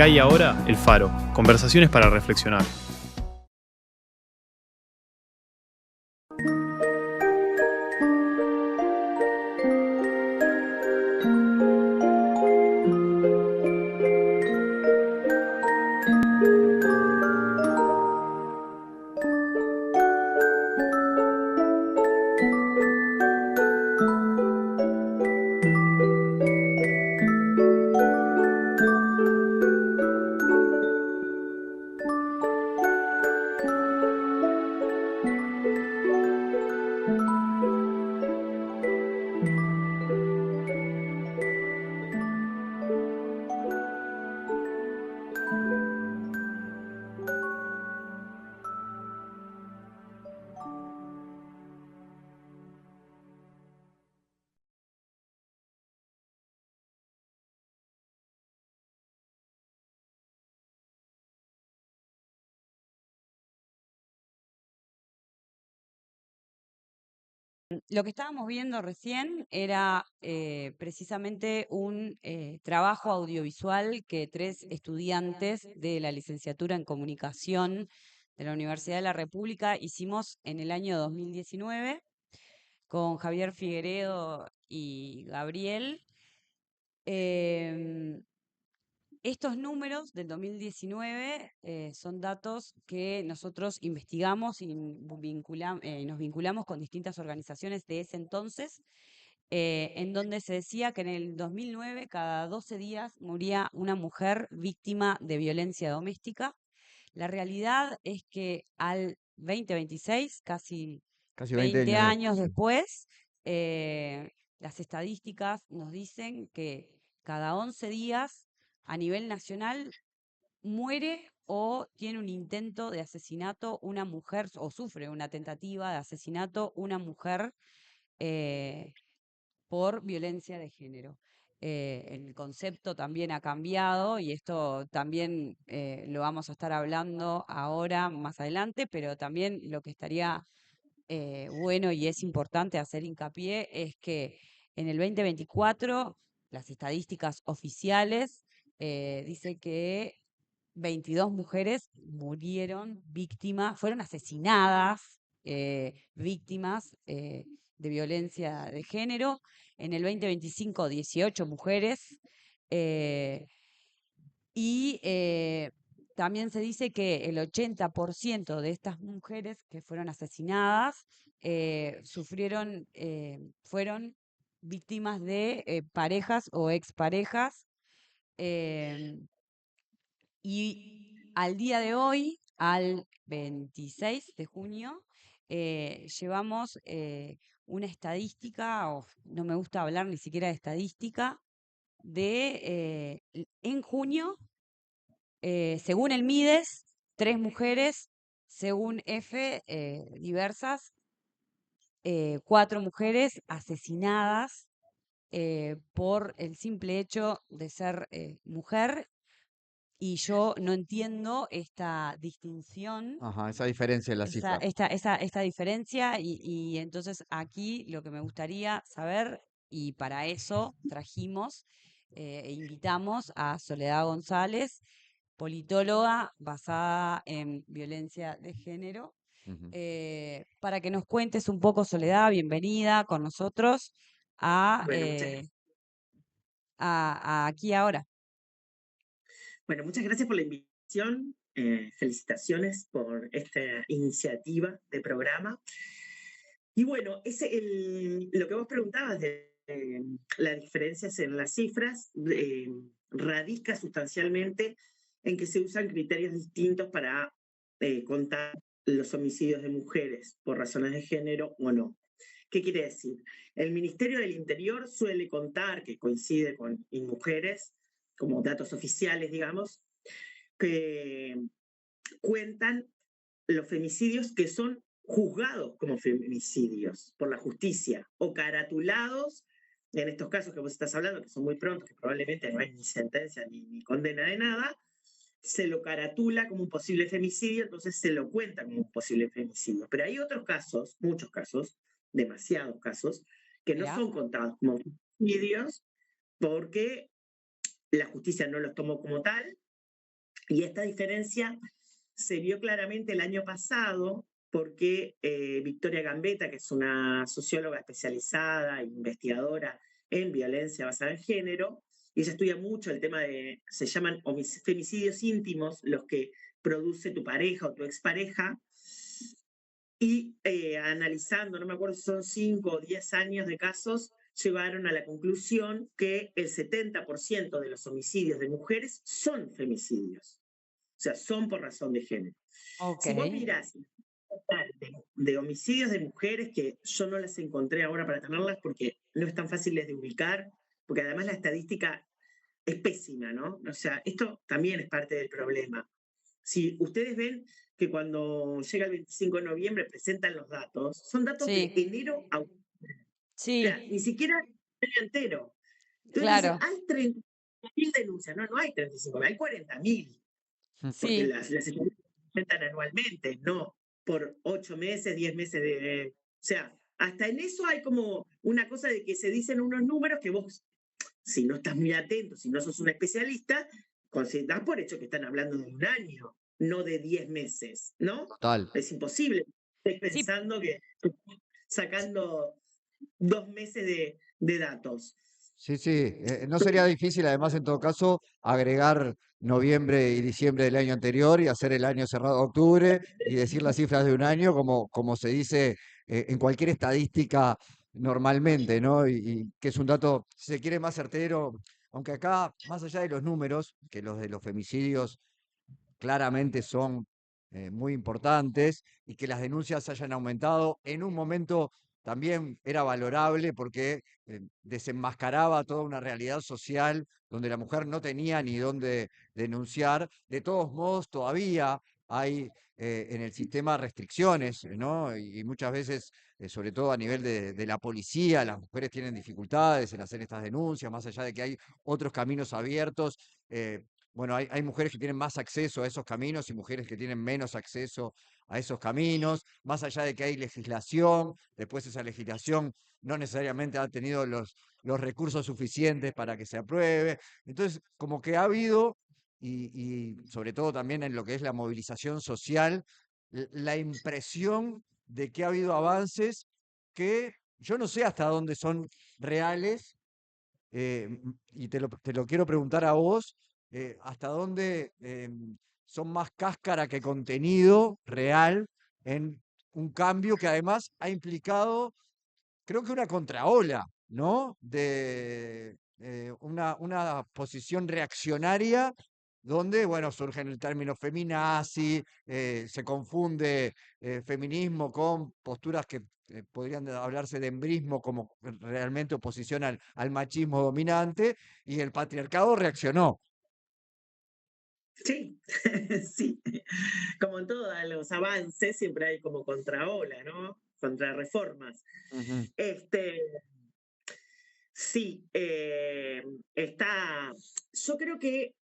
Acá y ahora, El Faro. Conversaciones para reflexionar. Lo que estábamos viendo recién era precisamente un trabajo audiovisual que 3 estudiantes de la licenciatura en comunicación de la Universidad de la República hicimos en el año 2019 con Javier Figueredo y Gabriel. Em, Estos números del 2019 son datos que nosotros investigamos y nos vinculamos con distintas organizaciones de ese entonces, en donde se decía que en el 2009 cada 12 días moría una mujer víctima de violencia doméstica. La realidad es que al 2026, casi Casi 20 20 años años después. después, las estadísticas nos dicen que cada 11 días a nivel nacional muere o tiene un intento de asesinato una mujer o sufre una tentativa de asesinato una mujer eh, por violencia de género. El concepto también ha cambiado y esto también lo vamos a estar hablando ahora, más adelante, pero también lo que estaría bueno y es importante hacer hincapié es que en el 2024 las estadísticas oficiales dice que 22 mujeres murieron víctimas, fueron asesinadas, víctimas de violencia de género. En el 2025, 18 mujeres. eh, y también se dice que el 80% de estas mujeres que fueron asesinadas fueron víctimas de parejas o exparejas. em, y al día de hoy, al 26 de junio, llevamos una estadística, o no me gusta hablar ni siquiera de estadística, en junio, según el MIDES, 3 mujeres, según F, diversas, 4 mujeres asesinadas por el simple hecho de ser mujer. Y yo no entiendo esta distinción, Ajá, esa diferencia en la esa, cifra. esta, esta, esta diferencia, y entonces aquí lo que me gustaría saber, y para eso trajimos e invitamos a Soledad González, politóloga basada en violencia de género, Ujú. para que nos cuentes un poco, Soledad, bienvenida con nosotros a, Bueno, muchas eh, gracias. a Aquí Ahora. Bueno, muchas gracias por la invitación. Felicitaciones por esta iniciativa de programa. Y bueno, lo que vos preguntabas de las diferencias en las cifras radica sustancialmente en que se usan criterios distintos para contar los homicidios de mujeres por razones de género o no. ¿Qué quiere decir? El Ministerio del Interior suele contar, que coincide con mujeres, como datos oficiales, digamos, que cuentan los femicidios que son juzgados como femicidios por la justicia o caratulados, en estos casos que vos estás hablando, que son muy prontos, que probablemente no hay ni sentencia ni condena de nada, se lo caratula como un posible femicidio, entonces se lo cuenta como un posible femicidio. Pero hay otros casos, muchos casos, demasiados casos, que no Mirá, son contados como femicidios porque la justicia no los tomó como tal Y esta diferencia se vio claramente el año pasado porque Victoria Gambetta, que es una socióloga especializada e investigadora en violencia basada en género, y ella estudia mucho el tema de, se llaman femicidios íntimos, los que produce tu pareja o tu expareja, y analizando, no me acuerdo si son 5 o 10 años de casos, llegaron a la conclusión que el 70% de los homicidios de mujeres son femicidios. O sea, son por razón de género. Ok. Si vos mirás de homicidios de mujeres, que yo no las encontré ahora para tenerlas porque no están fáciles de ubicar, porque además la estadística es pésima, ¿no? O sea, esto también es parte del problema. Si ustedes ven que cuando llega el 25 de noviembre presentan los datos, son datos de Sí, enero a octubre. O sea, ni sí, siquiera el año entero. Entonces dicen, claro, hay 30.000 denuncias. No, no hay 35.000, hay 40.000, porque sí, las estadísticas se presentan anualmente, no por 8 meses, 10 meses de... O sea, hasta en eso hay como una cosa de que se dicen unos números que vos, si no estás muy atento, si no sos un especialista, considerás por hecho que están hablando de un año, no de 10 meses, ¿no? Total. Es imposible. Estoy sí, pensando que sacando 2 meses de datos. Sí, sí, no sería difícil además en todo caso agregar noviembre y diciembre del año anterior y hacer el año cerrado a octubre y decir las cifras de un año como se dice en cualquier estadística normalmente, ¿no? Y que es un dato, si se quiere, más certero, aunque acá, más allá de los números, que los de los femicidios claramente son muy importantes y que las denuncias hayan aumentado. En un momento también era valorable porque desenmascaraba toda una realidad social donde la mujer no tenía ni dónde denunciar. De todos modos, todavía hay en el sistema restricciones, ¿no? Y muchas veces, sobre todo a nivel de la policía, las mujeres tienen dificultades en hacer estas denuncias, más allá de que hay otros caminos abiertos. Bueno, hay mujeres que tienen más acceso a esos caminos y mujeres que tienen menos acceso a esos caminos, más allá de que hay legislación, después esa legislación no necesariamente ha tenido los recursos suficientes para que se apruebe. Entonces, como que ha habido, y sobre todo también en lo que es la movilización social, la impresión de que ha habido avances que yo no sé hasta dónde son reales, y te lo quiero preguntar a vos, hasta dónde son más cáscara que contenido real en un cambio que además ha implicado, creo que una contraola, ¿no? De una posición reaccionaria donde, bueno, surge el término feminazi, se confunde feminismo con posturas que podrían hablarse de embrismo como realmente oposición al machismo dominante, y el patriarcado reaccionó. Sí, sí. Como en todos los avances, siempre hay como contraola, ¿no? Contrarreformas. Ujú. Este, sí, está. Yo creo que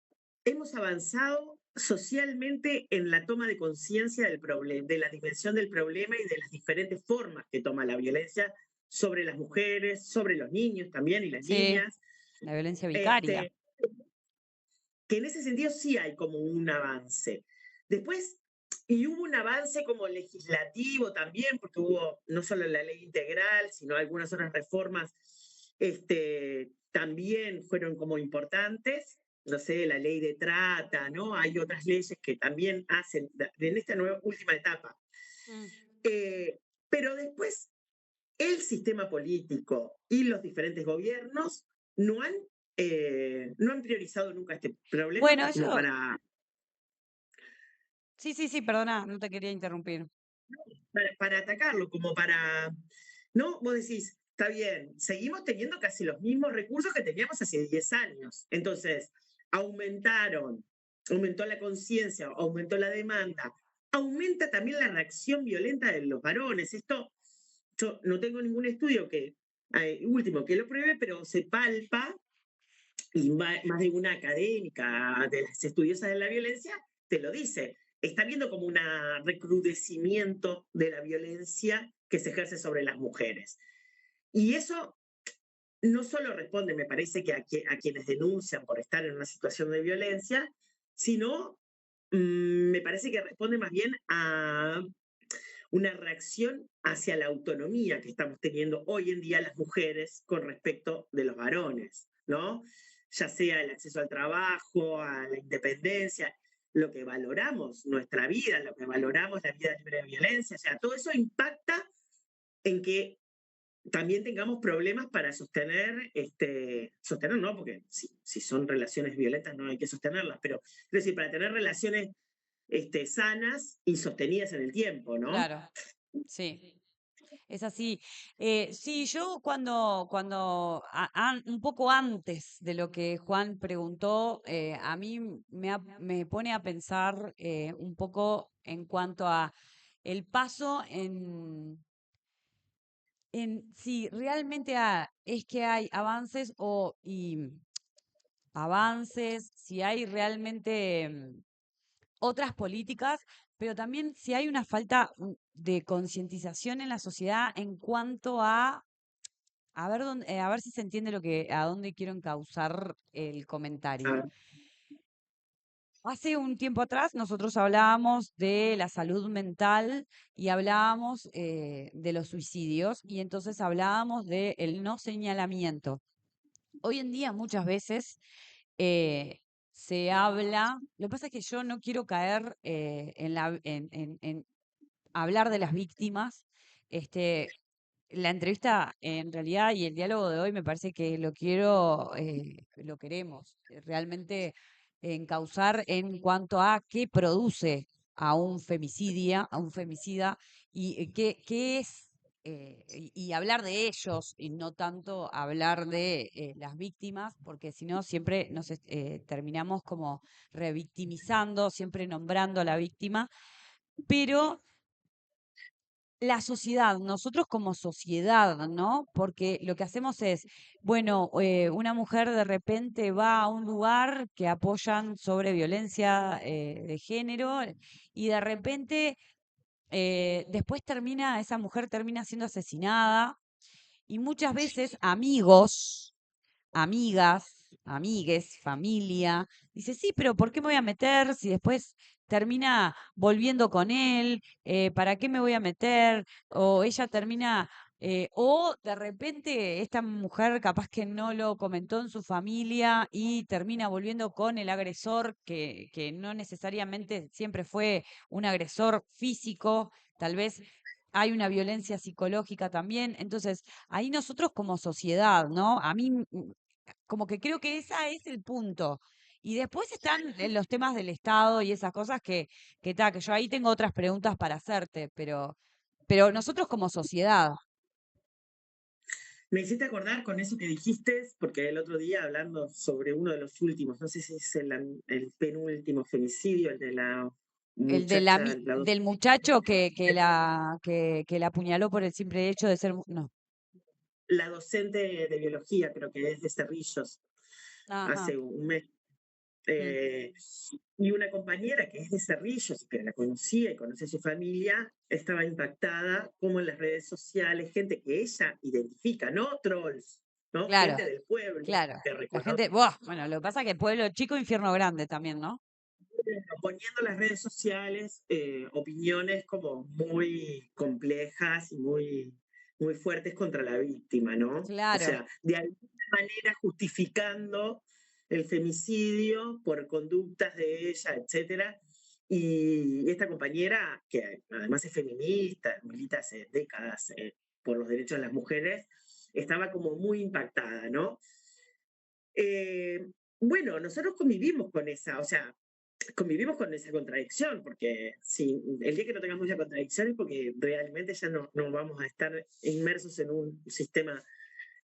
hemos avanzado socialmente en la toma de conciencia del problema, de la dimensión del problema y de las diferentes formas que toma la violencia sobre las mujeres, sobre los niños también y las sí, niñas. la violencia vicaria. Este, que en ese sentido sí hay como un avance. Después, y hubo un avance como legislativo también, porque hubo no solo la ley integral, sino algunas otras reformas también fueron como importantes. No sé, la ley de trata, ¿no? Hay otras leyes que también hacen en esta nueva última etapa. Mm. Eh, pero después, el sistema político y los diferentes gobiernos no han, no han priorizado nunca este problema Bueno, como yo, para sí, sí, sí, perdona, no te quería interrumpir. para atacarlo, como para, ¿no? Vos decís, está bien, seguimos teniendo casi los mismos recursos que teníamos hace 10 años. Entonces, aumentaron, aumentó la conciencia, aumentó la demanda, aumenta también la reacción violenta de los varones. Esto, yo no tengo ningún estudio que, último, que lo pruebe, pero se palpa, y más de una académica de las estudiosas de la violencia te lo dice. Está viendo como un recrudecimiento de la violencia que se ejerce sobre las mujeres. Y eso no solo responde, me parece, que a quienes denuncian por estar en una situación de violencia, sino me parece que responde más bien a una reacción hacia la autonomía que estamos teniendo hoy en día las mujeres con respecto de los varones, ¿no? Ya sea el acceso al trabajo, a la independencia, lo que valoramos, nuestra vida, lo que valoramos, la vida libre de violencia, o sea, todo eso impacta en que también tengamos problemas para sostener, sostener no, porque si son relaciones violentas no hay que sostenerlas, pero es decir, para tener relaciones sanas y sostenidas en el tiempo, ¿no? Claro, sí. Es así. Sí, yo un poco antes de lo que Juan preguntó, a mí me pone a pensar un poco en cuanto a el paso en si realmente es que hay avances avances, si hay realmente otras políticas, pero también si hay una falta de concientización en la sociedad en cuanto a ver si se entiende a dónde quiero encauzar el comentario. Ah, Hace un tiempo atrás nosotros hablábamos de la salud mental y hablábamos de los suicidios y entonces hablábamos del no señalamiento. Hoy en día muchas veces eh, se habla, lo que pasa es que yo no quiero caer en hablar de las víctimas. Este, la entrevista en realidad y el diálogo de hoy me parece que lo queremos realmente encauzar en cuanto a qué produce a un femicida y qué es, y hablar de ellos y no tanto hablar de las víctimas, porque si no siempre terminamos como revictimizando, siempre nombrando a la víctima, pero la sociedad, nosotros como sociedad, ¿no? Porque lo que hacemos es, bueno, una mujer de repente va a un lugar que apoyan sobre violencia de género y de repente después esa mujer termina siendo asesinada y muchas veces amigos, amigas, amigues, familia. Dice, sí, pero ¿por qué me voy a meter si después termina volviendo con él? ¿Para qué me voy a meter? O ella termina, o de repente esta mujer capaz que no lo comentó en su familia y termina volviendo con el agresor que no necesariamente siempre fue un agresor físico, tal vez hay una violencia psicológica también. Entonces, ahí nosotros como sociedad, ¿no? A mí como que creo que ese es el punto. Y después están los temas del Estado y esas cosas que yo ahí tengo otras preguntas para hacerte, pero nosotros como sociedad, me hiciste acordar con eso que dijiste, porque el otro día hablando sobre uno de los últimos, no sé si es el penúltimo femicidio, el de la el muchacha, del muchacho que la apuñaló por el simple hecho de ser, no. la docente de biología, creo que es de Cerrillos, Ajá. hace un mes. Mm. Eh, y una compañera que es de Cerrillos, que la conocía y conoce a su familia, estaba impactada como en las redes sociales, gente que ella identifica, no trolls, ¿no? Claro, Gente del pueblo claro. que La reconoce, gente, buah, bueno, lo que pasa es que pueblo chico, infierno grande también, ¿no? poniendo en las redes sociales opiniones como muy complejas y muy fuertes contra la víctima, ¿no? O Claro. sea, de alguna manera justificando el femicidio por conductas de ella, etcétera. Y esta compañera, que además es feminista, milita hace décadas por los derechos de las mujeres, estaba como muy impactada, ¿no? Eh, bueno, nosotros convivimos con esa, o sea, convivimos con esa contradicción, porque si el día que no tengamos esa contradicción es porque realmente ya no vamos a estar inmersos en un sistema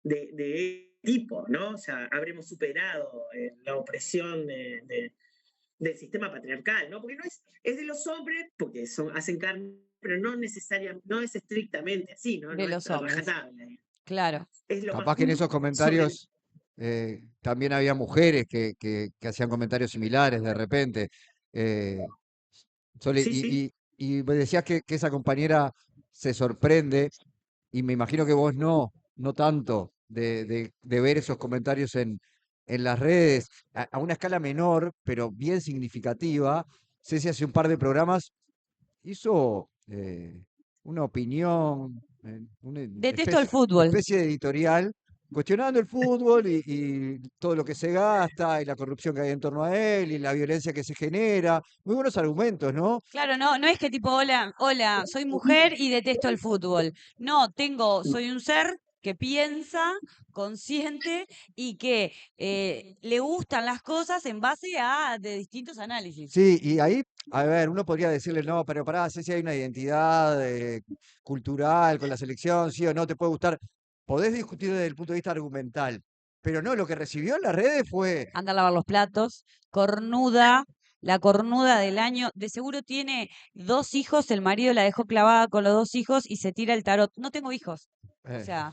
de tipo, ¿no? O sea, habremos superado la opresión del sistema patriarcal, ¿no? Porque no es de los hombres, porque hacen carne, pero no necesariamente, no es estrictamente así, ¿no? De No es los a hombres. rajatabla. Claro. Es lo más Capaz que en esos justo sobre. comentarios también había mujeres que hacían comentarios similares de repente. Eh, Sí, sí. y me decías que esa compañera se sorprende, y me imagino que vos no tanto, de ver esos comentarios en las redes, a una escala menor, pero bien significativa, Ceci hace un par de programas hizo una opinión, una Detesto el fútbol. especie de editorial, cuestionando el fútbol y todo lo que se gasta y la corrupción que hay en torno a él y la violencia que se genera. Muy buenos argumentos, ¿no? Claro, no es que tipo, hola, soy mujer y detesto el fútbol. No, soy un ser que piensa, consciente y que le gustan las cosas en base a de distintos análisis. Sí, y ahí, a ver, uno podría decirle, no, pero pará, sé si hay una identidad cultural con la selección, sí o no, te puede gustar. Podés discutir desde el punto de vista argumental, pero no, lo que recibió en las redes fue, Anda a lavar los platos, cornuda, la cornuda del año. De seguro tiene 2 hijos, el marido la dejó clavada con los 2 hijos y se tira el tarot. No tengo hijos. O eh, sea,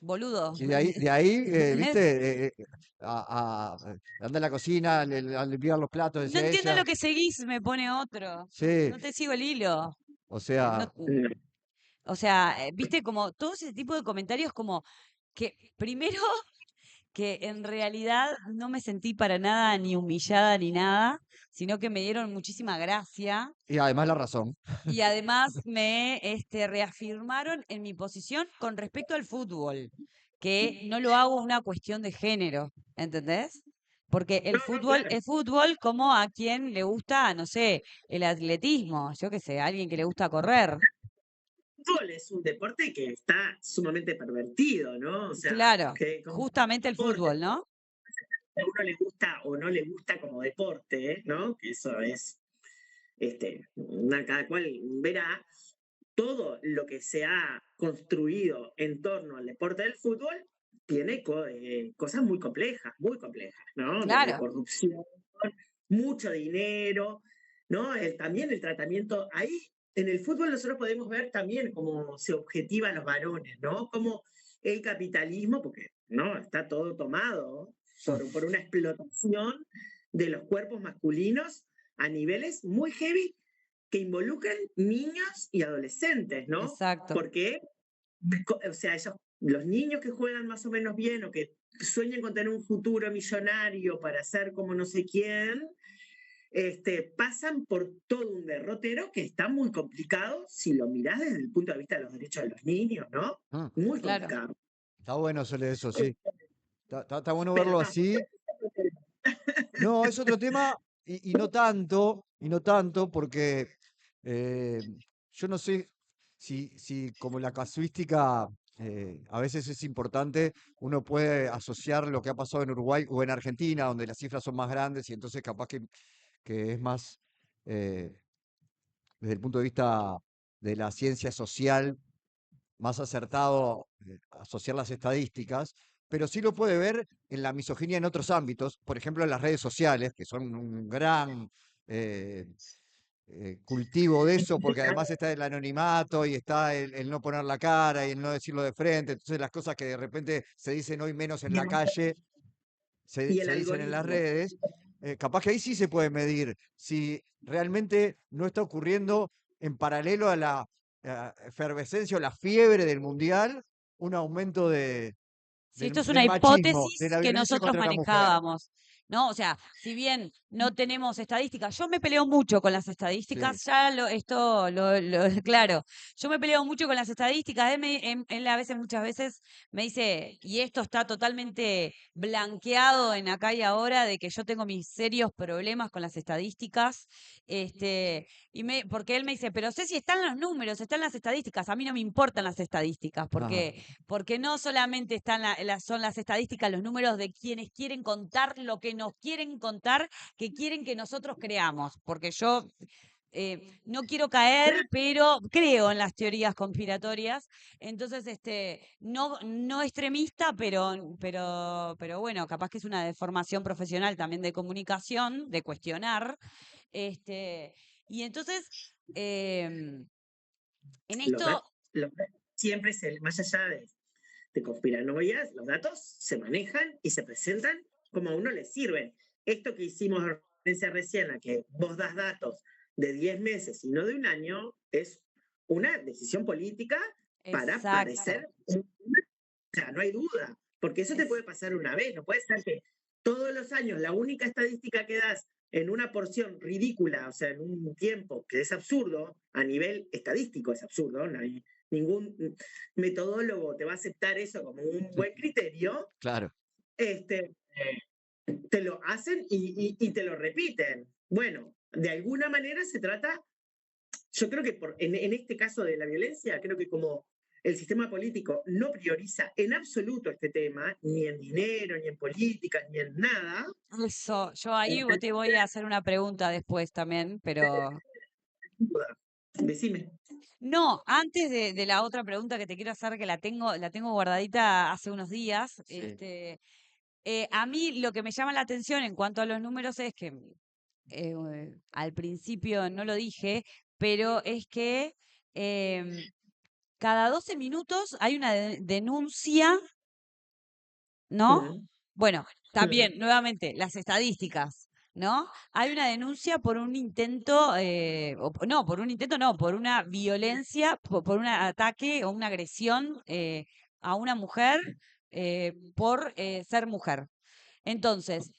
boludo. y de ahí ¿Entendés? viste, anda a la cocina a limpiar los platos, No decía entiendo ella. lo que seguís, me pone otro. Sí, No te sigo el hilo. o No, sea, No, o sea, viste como todo ese tipo de comentarios como que primero que en realidad no me sentí para nada ni humillada ni nada, sino que me dieron muchísima gracia y además la razón. y además me reafirmaron en mi posición con respecto al fútbol, que no lo hago una cuestión de género, ¿entendés? Porque el no, fútbol claro. es fútbol como a quien le gusta, no sé, el atletismo, yo qué sé, a alguien que le gusta correr. El fútbol es un deporte que está sumamente pervertido, ¿no? O sea, Claro, que como justamente el deporte, fútbol, ¿no? a uno le gusta o no le gusta como deporte, ¿no? Que eso es, cada cual verá, todo lo que se ha construido en torno al deporte del fútbol tiene cosas muy complejas, ¿no? Desde Claro, corrupción, mucho dinero, ¿no? También el tratamiento. Ahí en el fútbol nosotros podemos ver también cómo se objetiva a los varones, ¿no? Cómo el capitalismo, porque no está todo tomado por una explotación de los cuerpos masculinos a niveles muy heavy que involucran niños y adolescentes, ¿no? exacto. Porque, o sea, los niños que juegan más o menos bien o que sueñan con tener un futuro millonario para ser como no sé quién, pasan por todo un derrotero que está muy complicado si lo mirás desde el punto de vista de los derechos de los niños, ¿no? Mm, Muy Claro. complicado. está bueno hacerle eso, sí. Está bueno Pero verlo no, así. No, es otro tema y no tanto, porque eh, yo no sé si como la casuística a veces es importante, uno puede asociar lo que ha pasado en Uruguay o en Argentina, donde las cifras son más grandes y entonces capaz que es más, eh, desde el punto de vista de la ciencia social, más acertado asociar las estadísticas, pero sí lo puede ver en la misoginia en otros ámbitos, por ejemplo en las redes sociales, que son un gran eh, cultivo de eso, porque además está el anonimato y está el no poner la cara y el no decirlo de frente, entonces las cosas que de repente se dicen hoy menos en y la el, calle, y el se dicen en las algoritmo. redes. Capaz que ahí sí se puede medir si realmente no está ocurriendo en paralelo a la efervescencia o la fiebre del mundial, un aumento Si esto es una del machismo, de hipótesis la que violencia nosotros contra la mujer. manejábamos, ¿no? O sea, si bien no tenemos estadísticas, yo me peleo mucho con las Sí. estadísticas, claro, yo me peleo mucho con las estadísticas, él a veces, muchas veces me dice, y esto está totalmente blanqueado en acá y ahora, de que yo tengo mis serios problemas con las estadísticas, porque él me dice, pero sé si están los números, están las estadísticas, a mí no me importan las estadísticas, Ajá. porque no solamente son las estadísticas, los números de quienes quieren contar lo que nos quieren contar, que quieren que nosotros creamos, porque yo no quiero caer, pero creo en las teorías conspiratorias, entonces no extremista, pero bueno, capaz que es una deformación profesional también de comunicación, de cuestionar, y entonces en Los esto, datos, siempre, más allá de conspiranoias, los datos se manejan y se presentan como a uno le sirven. Esto que hicimos referencia recién, a que vos das datos de 10 meses y no de un año, es una decisión política para exacto. parecer, o sea, no hay duda, porque eso te puede pasar una vez, no puede ser que todos los años la única estadística que das en una porción ridícula, o sea, en un tiempo que es absurdo, a nivel estadístico es absurdo, no hay ningún metodólogo te va a aceptar eso como un buen criterio, Claro. este, te lo hacen y te lo repiten. Bueno, de alguna manera se trata, yo creo que en este caso de la violencia, creo que como el sistema político no prioriza en absoluto este tema, ni en dinero, ni en políticas, ni en nada. Eso, yo ahí te voy a hacer una pregunta después también, pero Decime. no, antes de la otra pregunta que te quiero hacer, que la tengo guardadita hace unos días, Sí. a mí lo que me llama la atención en cuanto a los números es que al principio no lo dije, pero es que cada 12 minutos hay una denuncia, ¿no? Mm, Bueno, mm. también, nuevamente, las estadísticas, ¿no? Hay una denuncia por un intento, no, por un intento no, por una violencia, por un ataque o una agresión a una mujer por ser mujer. Entonces,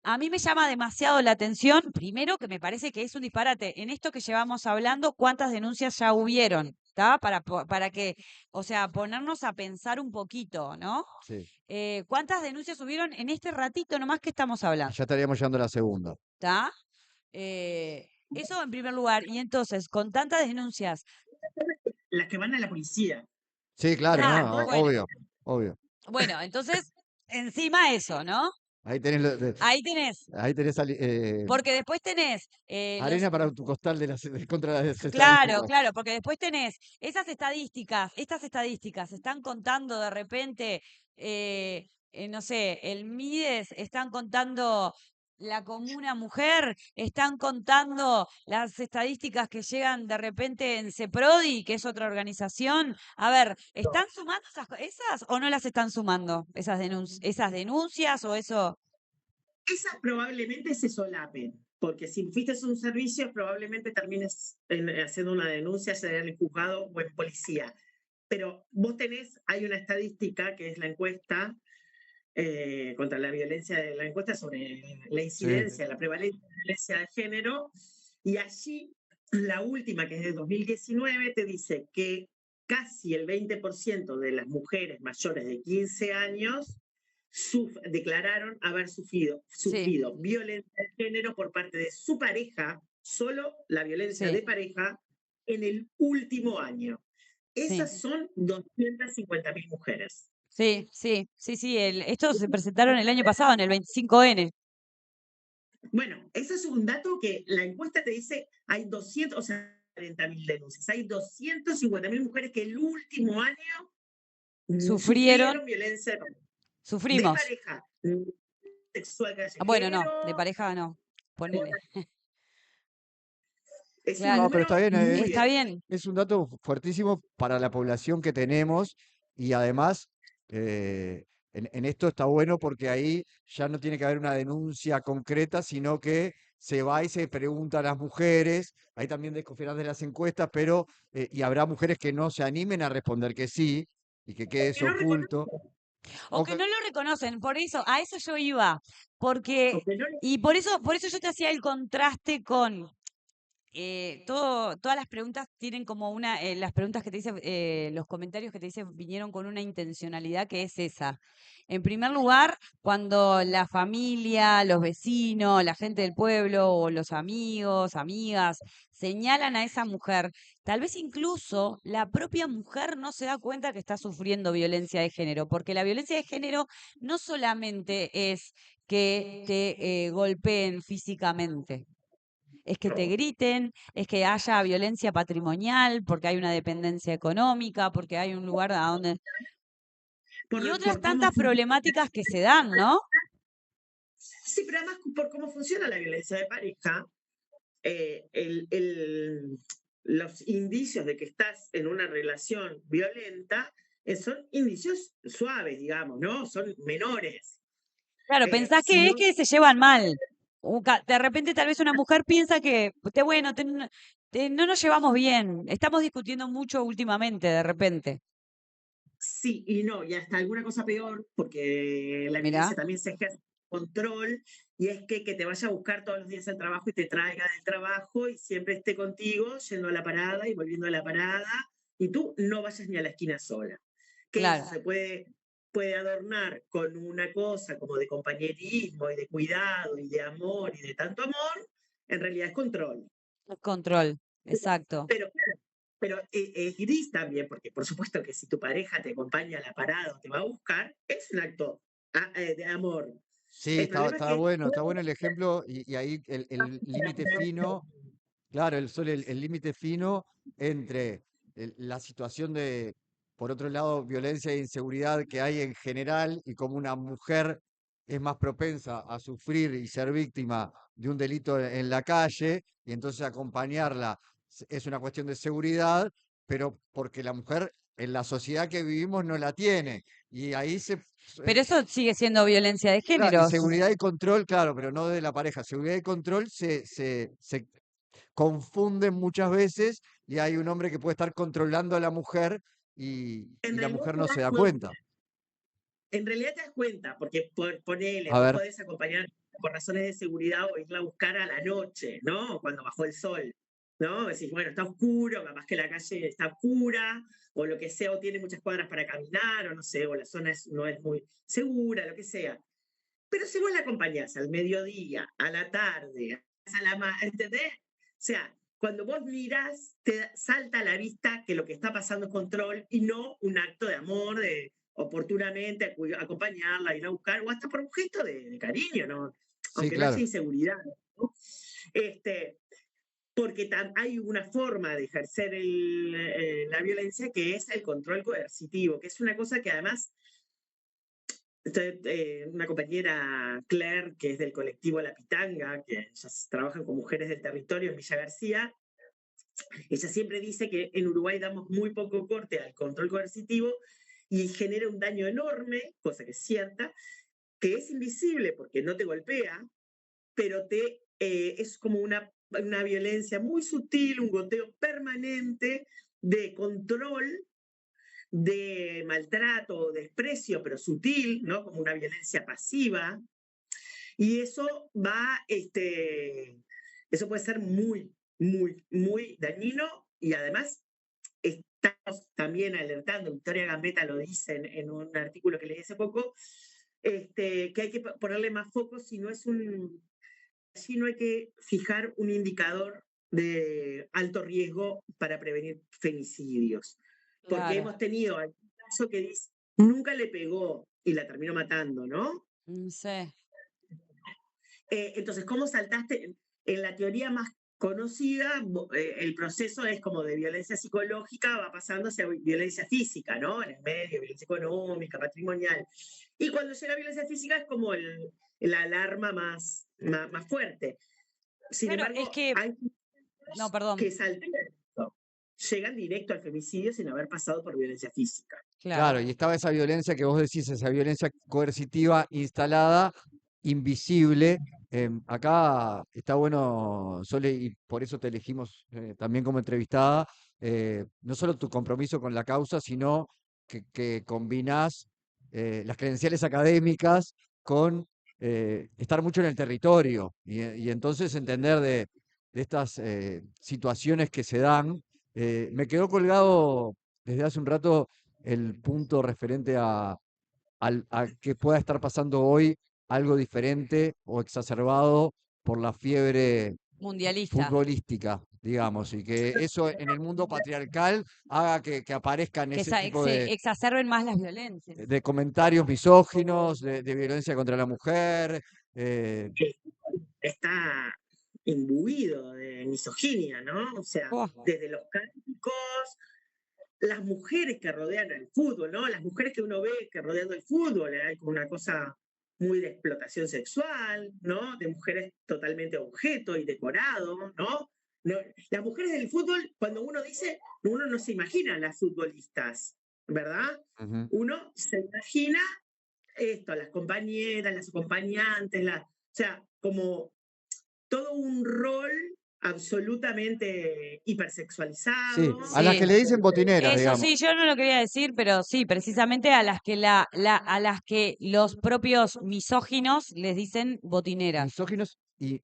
a mí me llama demasiado la atención, primero que me parece que es un disparate. En esto que llevamos hablando, ¿cuántas denuncias ya hubieron? ¿Está? Para que, o sea, ponernos a pensar un poquito, ¿no? Sí. ¿Cuántas denuncias hubieron en este ratito nomás que estamos hablando? Ya estaríamos llegando a la segunda. ¿Está? Eso en primer lugar. Y entonces, con tantas denuncias, Las que van a la policía. Sí, claro, claro, no, bueno, obvio. entonces, encima eso, ¿no? Ahí tenés, Ahí tenés, ahí tenés porque después tenés los arena para tu costal contra las Claro, estadísticas. claro, porque después tenés estas estadísticas están contando de repente, no sé, el Mides, están contando la Comuna Mujer, están contando las estadísticas que llegan de repente en CEPRODI, que es otra organización. A ver, ¿están sumando esas o no las están sumando? Esas denuncias o eso. Esas probablemente se solapen, porque si fuiste a un servicio, probablemente termines haciendo una denuncia, sea en el juzgado o en policía. Pero vos hay una estadística que es la encuesta contra la violencia, la encuesta sobre la Sí. incidencia, la prevalencia de violencia de género, y allí la última, que es de 2019, te dice que casi el 20% de las mujeres mayores de 15 años declararon haber sufrido Sí, violencia de género por parte de su pareja, solo la violencia sí, de pareja, en el último año. sí. Esas son 250.000 mujeres. Sí, sí, sí, sí. Estos se presentaron el año pasado en el 25N. Bueno, ese es un dato que la encuesta te dice, hay 240.000 denuncias, hay 250.000 mujeres que el último año Sufrieron, sufrieron violencia de sufrimos. pareja, sexual Bueno, no, de callejero. pareja no. Ponele. Es un Claro, No, pero está número bien, muy está bien. es un dato fuertísimo para la población que tenemos y además en esto está bueno porque ahí ya no tiene que haber una denuncia concreta, sino que se va y se pregunta a las mujeres, ahí también desconfiarán de las encuestas, pero y habrá mujeres que no se animen a responder que sí y que quede que eso no oculto. O O que que- no lo reconocen, por eso, a eso yo iba. Porque, porque no y por eso yo te hacía el contraste con todas las preguntas tienen como las preguntas que te dicen, los comentarios que te dicen vinieron con una intencionalidad que es esa. En primer lugar, cuando la familia, los vecinos, la gente del pueblo o los amigos, amigas, señalan a esa mujer, tal vez incluso la propia mujer no se da cuenta que está sufriendo violencia de género, porque la violencia de género no solamente es que te golpeen físicamente, es que te griten, es que haya violencia patrimonial, porque hay una dependencia económica, porque hay un lugar a donde... Y otras por cómo tantas funciona. problemáticas que se dan, ¿no? Sí, pero además por cómo funciona la violencia de pareja, eh, el- el- los indicios de que estás en una relación violenta son indicios suaves, digamos, ¿no? Son menores. Claro, pensás Si que es no, que se llevan mal. De repente tal vez una mujer piensa que, bueno, no nos llevamos bien, estamos discutiendo mucho últimamente, de repente. sí y no, y hasta alguna cosa peor, porque la Mirá, violencia también se ejerce control, y es que te vaya a buscar todos los días al trabajo y te traiga del trabajo y siempre esté contigo yendo a la parada y volviendo a la parada, y tú no vayas ni a la esquina sola. Que eso Claro, se puede adornar con una cosa como de compañerismo y de cuidado y de amor y de tanto amor, en realidad es control. control, exacto. Pero, pero es gris también, porque por supuesto que si tu pareja te acompaña a la parada o te va a buscar, es un acto de amor. Sí, El problema es que está bueno el ejemplo y ahí el límite fino. Claro, el límite fino entre la situación de, por otro lado, violencia e inseguridad que hay en general y como una mujer es más propensa a sufrir y ser víctima de un delito en la calle y entonces acompañarla es una cuestión de seguridad, pero porque la mujer en la sociedad que vivimos no la tiene. Y ahí Pero eso sigue siendo violencia de claro, y géneros. seguridad y control, claro, pero no de la pareja. Seguridad y control se confunden muchas veces y hay un hombre que puede estar controlando a la mujer en y la realidad mujer te no das se da cuenta. cuenta. En realidad te das cuenta, porque ponele, A vos ver, podés acompañar por razones de seguridad o irla a buscar a la noche, ¿no? Cuando bajó el sol, ¿no? Decís, bueno, está oscuro, capaz que la calle está oscura, o lo que sea, o tiene muchas cuadras para caminar, o no sé, o la zona no es muy segura, lo que sea. Pero si vos la acompañás al mediodía, a la tarde, ¿entendés? O sea, cuando vos mirás, te salta a la vista que lo que está pasando es control y no un acto de amor, de oportunamente acompañarla, ir a buscar, o hasta por un gesto de cariño, ¿no? sí, Aunque no haya claro. inseguridad, ¿no? Este, porque hay una forma de ejercer la violencia que es el control coercitivo, que es una cosa que además una compañera, Claire, que es del colectivo La Pitanga, que ellas trabajan con mujeres del territorio en Villa García, ella siempre dice que en Uruguay damos muy poco corte al control coercitivo y genera un daño enorme, cosa que es cierta, que es invisible porque no te golpea, pero es como una violencia muy sutil, un goteo permanente de control, de maltrato o desprecio, pero sutil, ¿no? Como una violencia pasiva. Y eso puede ser muy, muy, muy dañino y además estamos también alertando, Victoria Gambetta lo dice en un artículo que leí hace poco, que hay que ponerle más foco si no hay que fijar un indicador de alto riesgo para prevenir femicidios. Porque Claro. hemos tenido algún caso que dice, nunca le pegó y la terminó matando, ¿no? No sé. Entonces, ¿cómo saltaste? En la teoría más conocida, el proceso es como de violencia psicológica, va pasando hacia violencia física, ¿no? En el medio, violencia económica, patrimonial. Y cuando llega a violencia física es como la alarma más fuerte. Sin Claro, es embargo, que, hay no, que perdón, saltan esto. Llegan directo al femicidio sin haber pasado por violencia física. claro. Claro, y estaba esa violencia que vos decís, esa violencia coercitiva instalada, invisible. Acá está bueno, Sole, y por eso te elegimos también como entrevistada, no solo tu compromiso con la causa, sino que combinás las credenciales académicas con estar mucho en el territorio y entonces entender de estas situaciones que se dan. Me quedó colgado desde hace un rato el punto referente a que pueda estar pasando hoy algo diferente o exacerbado por la fiebre Mundialista. futbolística, digamos, y que eso en el mundo patriarcal haga que aparezcan ese tipo Se exacerben más las violencias. de comentarios misóginos, de violencia contra la mujer. eh, Que está imbuido de misoginia, ¿no? O sea, Oh, desde los cánticos, las mujeres que rodean al fútbol, ¿no? Las mujeres que uno ve que rodeando el fútbol, hay como una cosa muy de explotación sexual, ¿no? De mujeres totalmente objeto y decorado, ¿no? No, las mujeres del fútbol, cuando uno dice, uno no se imagina a las futbolistas, ¿verdad? ujú. Uno se imagina esto, las compañeras, las acompañantes, o sea, como todo un rol absolutamente Sí, hipersexualizados. a las que Sí, le dicen botineras, eso digamos. sí, yo no lo quería decir, pero sí, precisamente a las que a las que los propios misóginos les dicen botineras. Misóginos y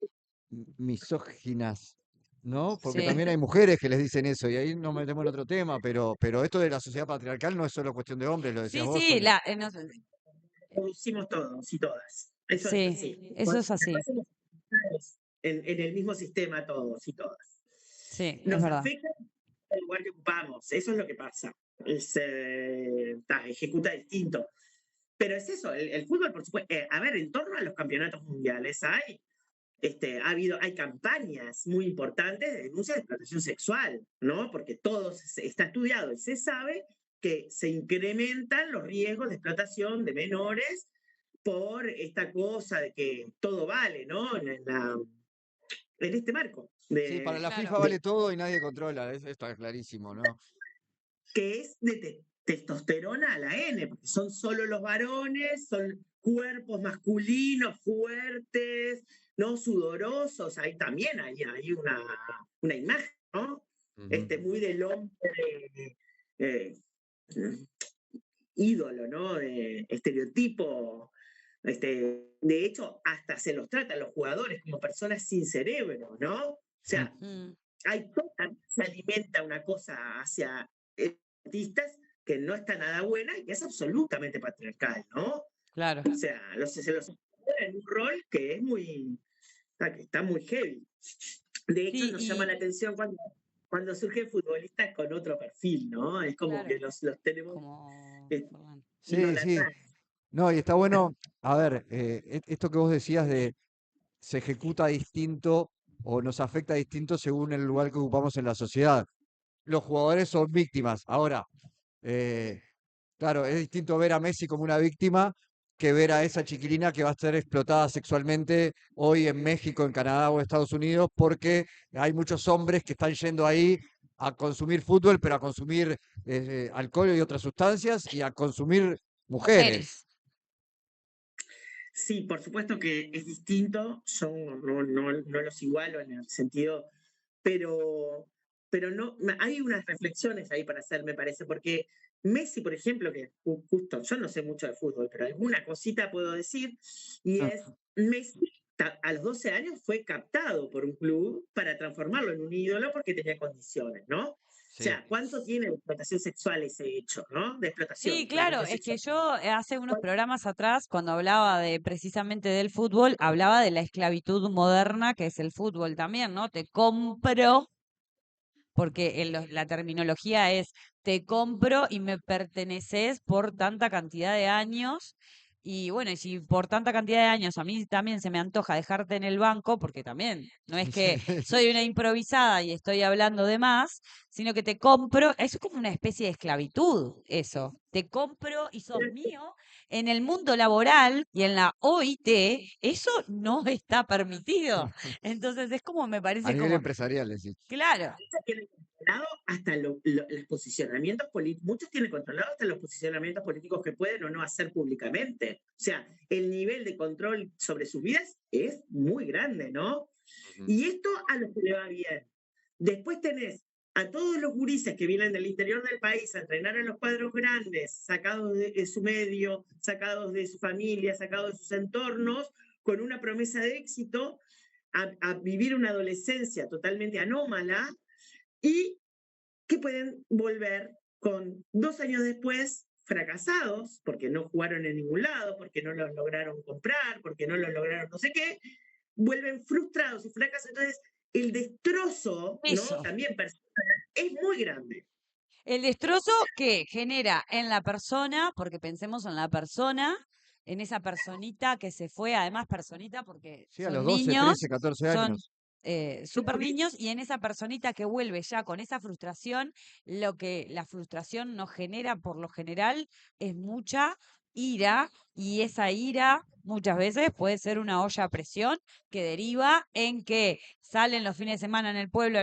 misóginas, ¿no? Porque Sí, también hay mujeres que les dicen eso, y ahí nos metemos en otro tema, pero esto de la sociedad patriarcal no es solo cuestión de hombres, lo decías sí, vos, sí, son... no sé, Producimos todos y todas. Eso es sí, así. eso es así. Después somos en el mismo sistema todos y todas. Sí, es Nos verdad. afecta el lugar que ocupamos, eso es lo que pasa. Ejecuta distinto. Pero es eso, el fútbol, por supuesto. A ver, en torno a los campeonatos mundiales hay campañas muy importantes de denuncia de explotación sexual, ¿no? Porque está estudiado y se sabe que se incrementan los riesgos de explotación de menores por esta cosa de que todo vale, ¿no? En este marco Sí, para la Claro. FIFA vale todo y nadie controla, eso está clarísimo, ¿no? que es de testosterona a la N, porque son solo los varones, son cuerpos masculinos fuertes, no sudorosos, ahí también hay una imagen, ¿no? Ujú. Muy del hombre eh, ídolo, ¿no? De estereotipo. De hecho, hasta se los trata a los jugadores como personas sin cerebro, ¿no? O sea, Mm, se alimenta una cosa hacia artistas que no está nada buena y que es absolutamente patriarcal, ¿no? claro. O sea, se los pone en un rol que es que está muy heavy. De hecho, Sí, nos llama la y atención cuando surgen futbolistas con otro perfil, ¿no? Es como claro, que los tenemos como eh, Forlán. Sí, sí. idolatrados. No, y está bueno, a ver, esto que vos decías de se ejecuta distinto o nos afecta distinto según el lugar que ocupamos en la sociedad. Los jugadores son víctimas. Ahora, eh, claro, es distinto ver a Messi como una víctima que ver a esa chiquilina que va a ser explotada sexualmente hoy en México, en Canadá o Estados Unidos, porque hay muchos hombres que están yendo ahí a consumir fútbol, pero a consumir alcohol y otras sustancias y a consumir mujeres. Mujeres. Sí, por supuesto que es distinto, yo no los igualo en el sentido, pero, pero no, hay unas reflexiones ahí para hacer, me parece, porque Messi, por ejemplo, que justo, yo no sé mucho de fútbol, pero alguna cosita puedo decir, y es, Messi a los 12 años fue captado por un club para transformarlo en un ídolo porque tenía condiciones, ¿no? O Sí. sea, ¿cuánto tiene de explotación sexual ese hecho, ¿no? De Sí, claro, explotación es que sexual. yo hace unos programas atrás, cuando hablaba de precisamente del fútbol, hablaba de la esclavitud moderna, que es el fútbol también, ¿no? Te compro, porque la terminología es te compro y me perteneces por tanta cantidad de años. Y bueno, y si por tanta cantidad de años a mí también se me antoja dejarte en el banco, porque también no es que soy una improvisada y estoy hablando de más, sino que te compro, es como una especie de esclavitud eso. Te compro y sos mío. En el mundo laboral y en la OIT, eso no está permitido. Entonces es como, me A parece nivel como, empresarial, decís. claro. Tienen controlado hasta los posicionamientos políticos, muchos tienen controlado hasta los posicionamientos políticos que pueden o no hacer públicamente. O sea, el nivel de control sobre sus vidas es muy grande, ¿no? Ujú. Y esto a los que le va bien. Después tenés a todos los gurises que vienen del interior del país a entrenar en los cuadros grandes, sacados de su medio, sacados de su familia, sacados de sus entornos, con una promesa de éxito, a vivir una adolescencia totalmente anómala y que pueden volver con 2 años después fracasados, porque no jugaron en ningún lado, porque no los lograron comprar, porque no los lograron no sé qué, vuelven frustrados y fracasados. Entonces, el destrozo, ¿no? Eso. También personal, es muy grande. El destrozo que genera en la persona, porque pensemos en la persona, en esa personita que se fue, además personita porque Sí, a los son 12, 13, niños, 14 son años. súper niños, y en esa personita que vuelve ya con esa frustración, lo que la frustración nos genera por lo general es mucha ira, y esa ira muchas veces puede ser una olla a presión que deriva en que salen los fines de semana en el pueblo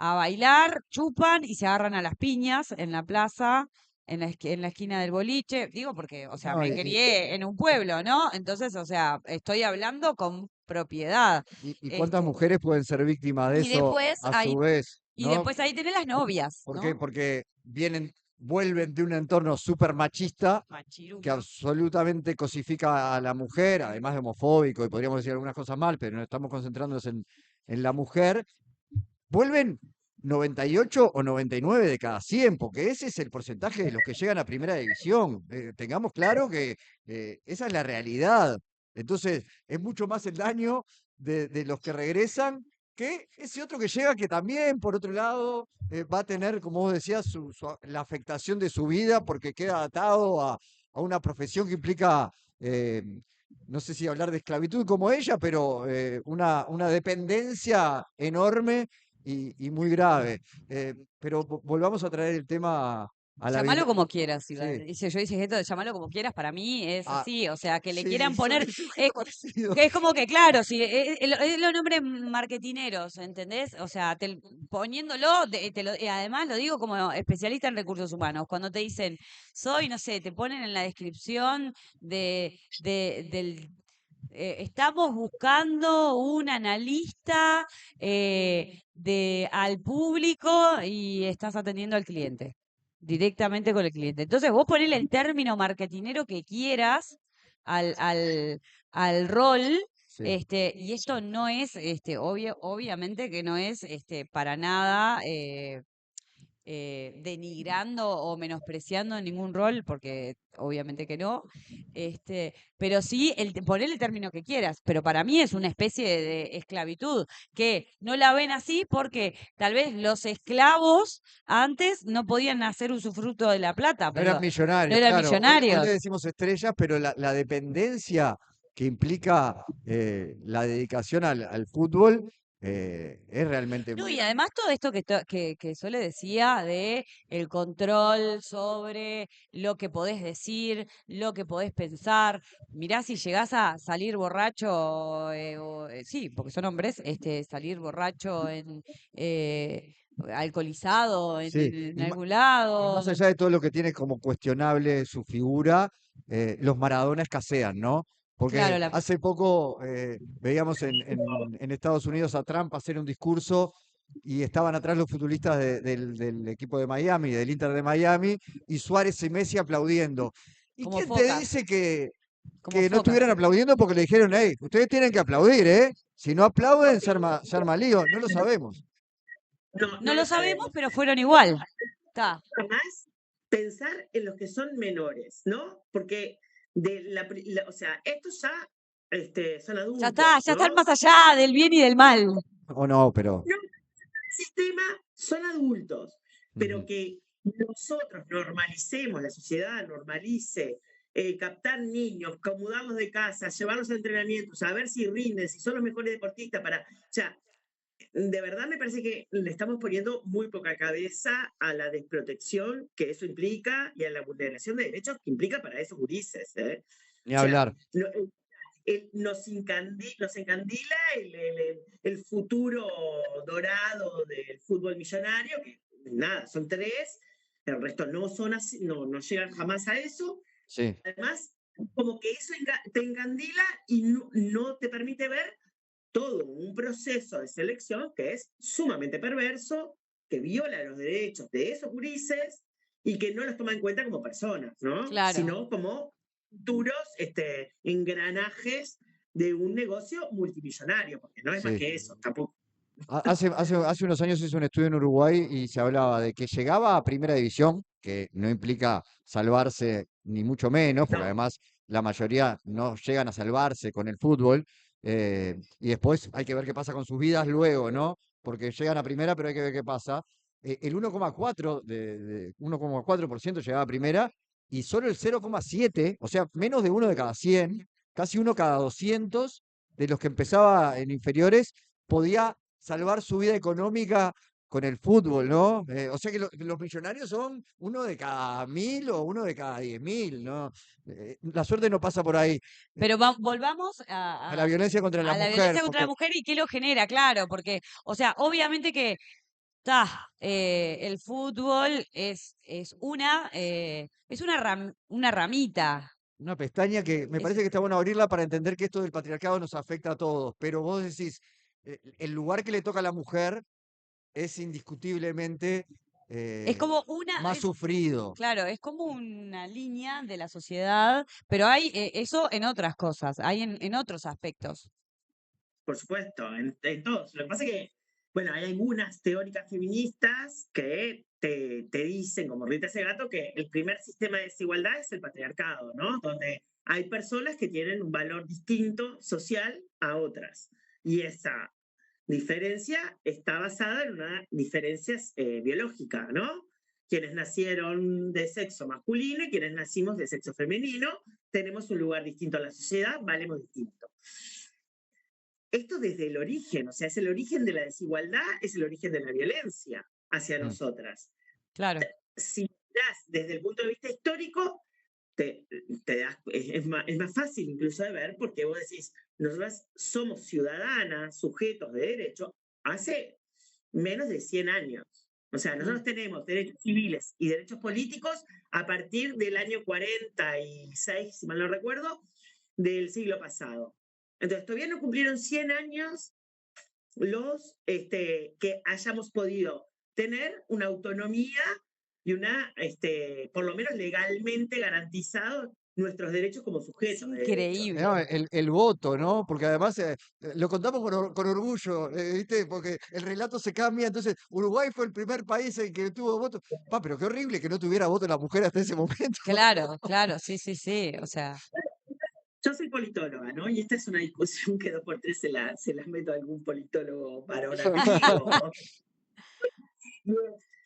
a bailar, chupan y se agarran a las piñas en la plaza. en la esquina del boliche, digo porque, o sea, No, me crié en un pueblo, ¿no? Entonces, o sea, estoy hablando con propiedad. y cuántas Este, mujeres pueden ser víctimas de y eso después a su ahí, vez, y ¿no? después ahí tenés las novias, ¿Por qué? ¿no? Porque vuelven de un entorno súper machista que Machirulo. absolutamente cosifica a la mujer, además de homofóbico, y podríamos decir algunas cosas mal, pero no estamos concentrándonos en la mujer. Vuelven 98 o 99 de cada 100, porque ese es el porcentaje de los que llegan a primera división. Tengamos claro que esa es la realidad. Entonces, es mucho más el daño de los que regresan que ese otro que llega, que también, por otro lado, va a tener, como vos decías, la afectación de su vida porque queda atado a una profesión que implica, eh, no sé si hablar de esclavitud como ella, pero una dependencia enorme y muy grave. Pero volvamos a traer el tema a la Llámalo vida. como quieras, Sí, dice, yo dije esto de llamarlo como quieras, para mí es ah, así, o sea, que le sí, quieran poner, es un es, gesto parecido. que es como que, claro, si es los nombres marketineros, ¿entendés? O sea, poniéndolo, además lo digo como especialista en recursos humanos, cuando te dicen, soy, no sé, te ponen en la descripción del... estamos buscando un analista al público y estás atendiendo al cliente, directamente con el cliente. Entonces vos ponele el término marketinero que quieras al, al, al rol, Sí. y esto no es, obviamente que no es para nada denigrando o menospreciando ningún rol, porque obviamente que no, pero sí poner el término que quieras, pero para mí es una especie de esclavitud, que no la ven así porque tal vez los esclavos antes no podían hacer usufructo de la plata, No eran pero no millonarios, eran claro. Hoy le millonarios. decimos estrellas, pero la dependencia que implica la dedicación al fútbol es realmente No, muy y grande. además todo esto que Sole decía de el control sobre lo que podés decir, lo que podés pensar. Mirá si llegás a salir borracho, sí, porque son hombres, salir borracho alcoholizado Sí, en y, algún y más lado. allá de todo lo que tiene como cuestionable su figura, los Maradona escasean, ¿no? Claro, Porque hace poco veíamos en Estados Unidos a Trump hacer un discurso y estaban atrás los futbolistas del equipo de Miami, del Inter de Miami, y Suárez y Messi aplaudiendo. ¿Y como quién te focas, dice como que no focas. estuvieran aplaudiendo porque le dijeron, hey, ustedes tienen que aplaudir, ¿eh? Si no aplauden, se arma lío. No lo sabemos. No, No no lo lo sabemos, sabemos. pero fueron igual. Está. Jamás pensar en los que son menores, ¿no? Porque o sea, estos ya son adultos, Ya están ¿no? más allá del bien y del mal. O no, pero... No, el sistema son adultos, pero Ujú. que nosotros normalicemos, la sociedad normalice captar niños, mudarlos de casa, llevarlos a entrenamientos, a ver si rinden, si son los mejores deportistas para, o sea, de verdad me parece que le estamos poniendo muy poca cabeza a la desprotección que eso implica y a la vulneración de derechos que implica para esos gurises. ¿Eh? Ni O sea, hablar. nos encandila el futuro dorado del fútbol millonario, que nada, son tres, el resto no son así, no llegan jamás a eso. Sí. Además, como que eso te encandila y no te permite ver todo un proceso de selección que es sumamente perverso, que viola los derechos de esos gurises y que no los toma en cuenta como personas, ¿no? Claro. Sino como futuros engranajes de un negocio multimillonario, porque no es más Sí. que eso, tampoco. Hace unos años hice un estudio en Uruguay y se hablaba de que llegaba a primera división, que no implica salvarse ni mucho menos, porque No, además la mayoría no llegan a salvarse con el fútbol, y después hay que ver qué pasa con sus vidas luego, ¿no? Porque llegan a primera, pero hay que ver qué pasa. El 1,4% llegaba a primera y solo el 0,7, o sea, menos de uno de cada 100, casi uno cada 200 de los que empezaba en inferiores podía salvar su vida económica con el fútbol, ¿no? O sea que los millonarios son uno de cada 1000 o uno de cada 10.000, ¿no? La suerte no pasa por ahí. Pero volvamos A la violencia contra la a la mujer, violencia contra la porque mujer y qué lo genera, claro, porque, o sea, obviamente que el fútbol una ramita. Una pestaña que me Es, parece que está bueno abrirla para entender que esto del patriarcado nos afecta a todos, pero vos decís, el lugar que le toca a la mujer es indiscutiblemente es eh, como una, más sufrido. claro, es como una línea de la sociedad, pero hay eso en otras cosas, hay en otros aspectos. Por supuesto, en todos. Lo que pasa es que, bueno, hay algunas teóricas feministas que te dicen, como Rita Segato, que el primer sistema de desigualdad es el patriarcado, ¿no? Donde hay personas que tienen un valor distinto social a otras. Y esa diferencia está basada en una diferencia biológica, ¿no? Quienes nacieron de sexo masculino y quienes nacimos de sexo femenino, tenemos un lugar distinto en la sociedad, valemos distinto. Esto desde el origen, o sea, es el origen de la desigualdad, es el origen de la violencia hacia Mm. nosotras. Claro. Si mirás desde el punto de vista histórico, es más fácil incluso de ver porque vos decís, nosotras somos ciudadanas, sujetos de derecho, hace menos de 100 años. O sea, nosotros tenemos derechos civiles y derechos políticos a partir del año 46, si mal no recuerdo, del siglo pasado. Entonces, todavía no cumplieron 100 años los que hayamos podido tener una autonomía y por lo menos legalmente garantizado nuestros derechos como Es sujetos de derecho. increíble. No, el voto, ¿no? Porque además lo contamos con orgullo, ¿viste? Porque el relato se cambia, entonces Uruguay fue el primer país en que tuvo voto. Pero qué horrible que no tuviera voto la mujer hasta ese momento. Claro, claro, sí, sí, sí. O sea, Yo soy politóloga, ¿no? Y esta es una discusión que 2 por 3 se las meto a algún politólogo varón amigo.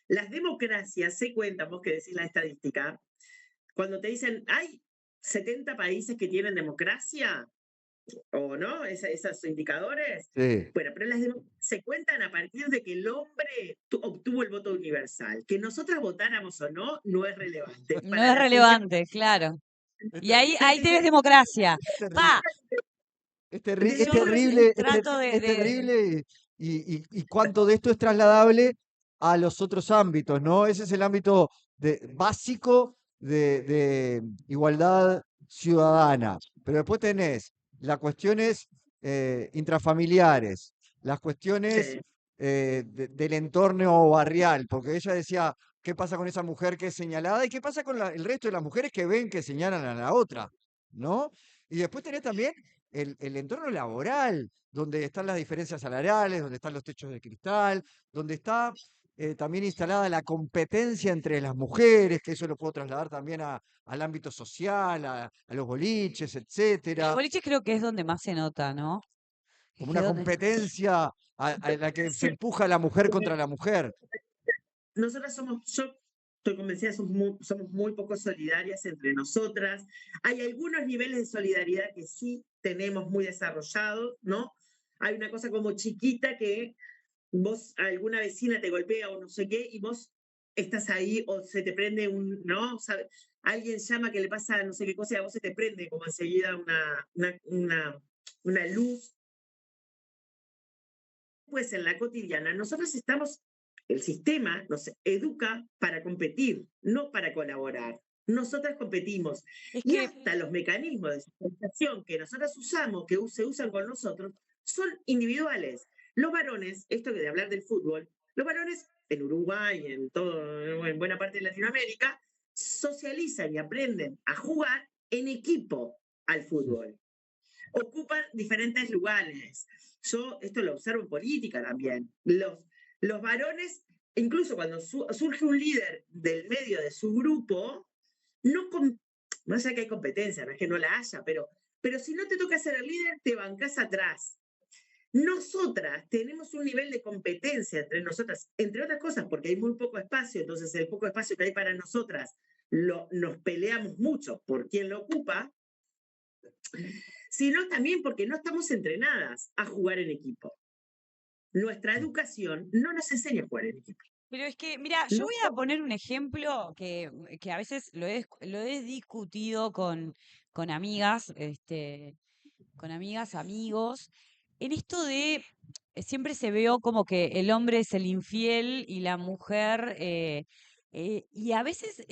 Las democracias se cuentan, vos que decís la estadística, cuando te dicen, hay 70 países que tienen democracia, o no, esos indicadores, Sí. bueno, pero se cuentan a partir de que el hombre obtuvo el voto universal. Que nosotras votáramos o no, no es relevante. no Para es la ciencia relevante, claro. Y ahí tenés democracia. Es Pa, es yo terrible, trato es terrible y cuánto de esto es trasladable a los otros ámbitos, ¿no? Ese es el ámbito básico de igualdad ciudadana. Pero después tenés las cuestiones intrafamiliares, las cuestiones Sí, del entorno barrial, porque ella decía, ¿qué pasa con esa mujer que es señalada y qué pasa con el resto de las mujeres que ven que señalan a la otra, ¿no? Y después tenés también el entorno laboral, donde están las diferencias salariales, donde están los techos de cristal, donde está también instalada la competencia entre las mujeres, que eso lo puedo trasladar también al ámbito social, a los boliches, el etcétera, boliche creo que es donde más se nota, ¿no? Es como que una donde... competencia a la que se sí, empuja la mujer contra la mujer. nosotras yo estoy convencida, somos muy poco solidarias entre nosotras. Hay algunos niveles de solidaridad que sí tenemos muy desarrollados, ¿no? Hay una cosa como chiquita que vos, alguna vecina te golpea o no sé qué, y vos estás ahí o se te prende ¿no? ¿Sabe? Alguien llama que le pasa no sé qué cosa y a vos se te prende como enseguida una luz. Pues en la cotidiana, nosotros el sistema nos educa para competir, no para colaborar. Nosotras competimos. Es Y que, hasta los mecanismos de socialización que nosotras usamos, que se usan con nosotros, son individuales. Los varones, esto que de hablar del fútbol, los varones en Uruguay, en buena parte de Latinoamérica, socializan y aprenden a jugar en equipo al fútbol. Ocupan diferentes lugares. Yo esto lo observo en política también. Los varones, incluso cuando surge un líder del medio de su grupo, no sé que hay competencia, no es que no la haya, pero si no te toca ser el líder, te bancás atrás. Nosotras tenemos un nivel de competencia entre nosotras, entre otras cosas, porque hay muy poco espacio, entonces el poco espacio que hay para nosotras nos peleamos mucho por quién lo ocupa, sino también porque no estamos entrenadas a jugar en equipo. Nuestra educación no nos enseña a jugar en equipo. pero es que, mira, yo No, voy a poner un ejemplo que a veces lo he discutido con amigas, con amigas, amigos, en esto de siempre se vio como que el hombre es el infiel y la mujer, y a veces,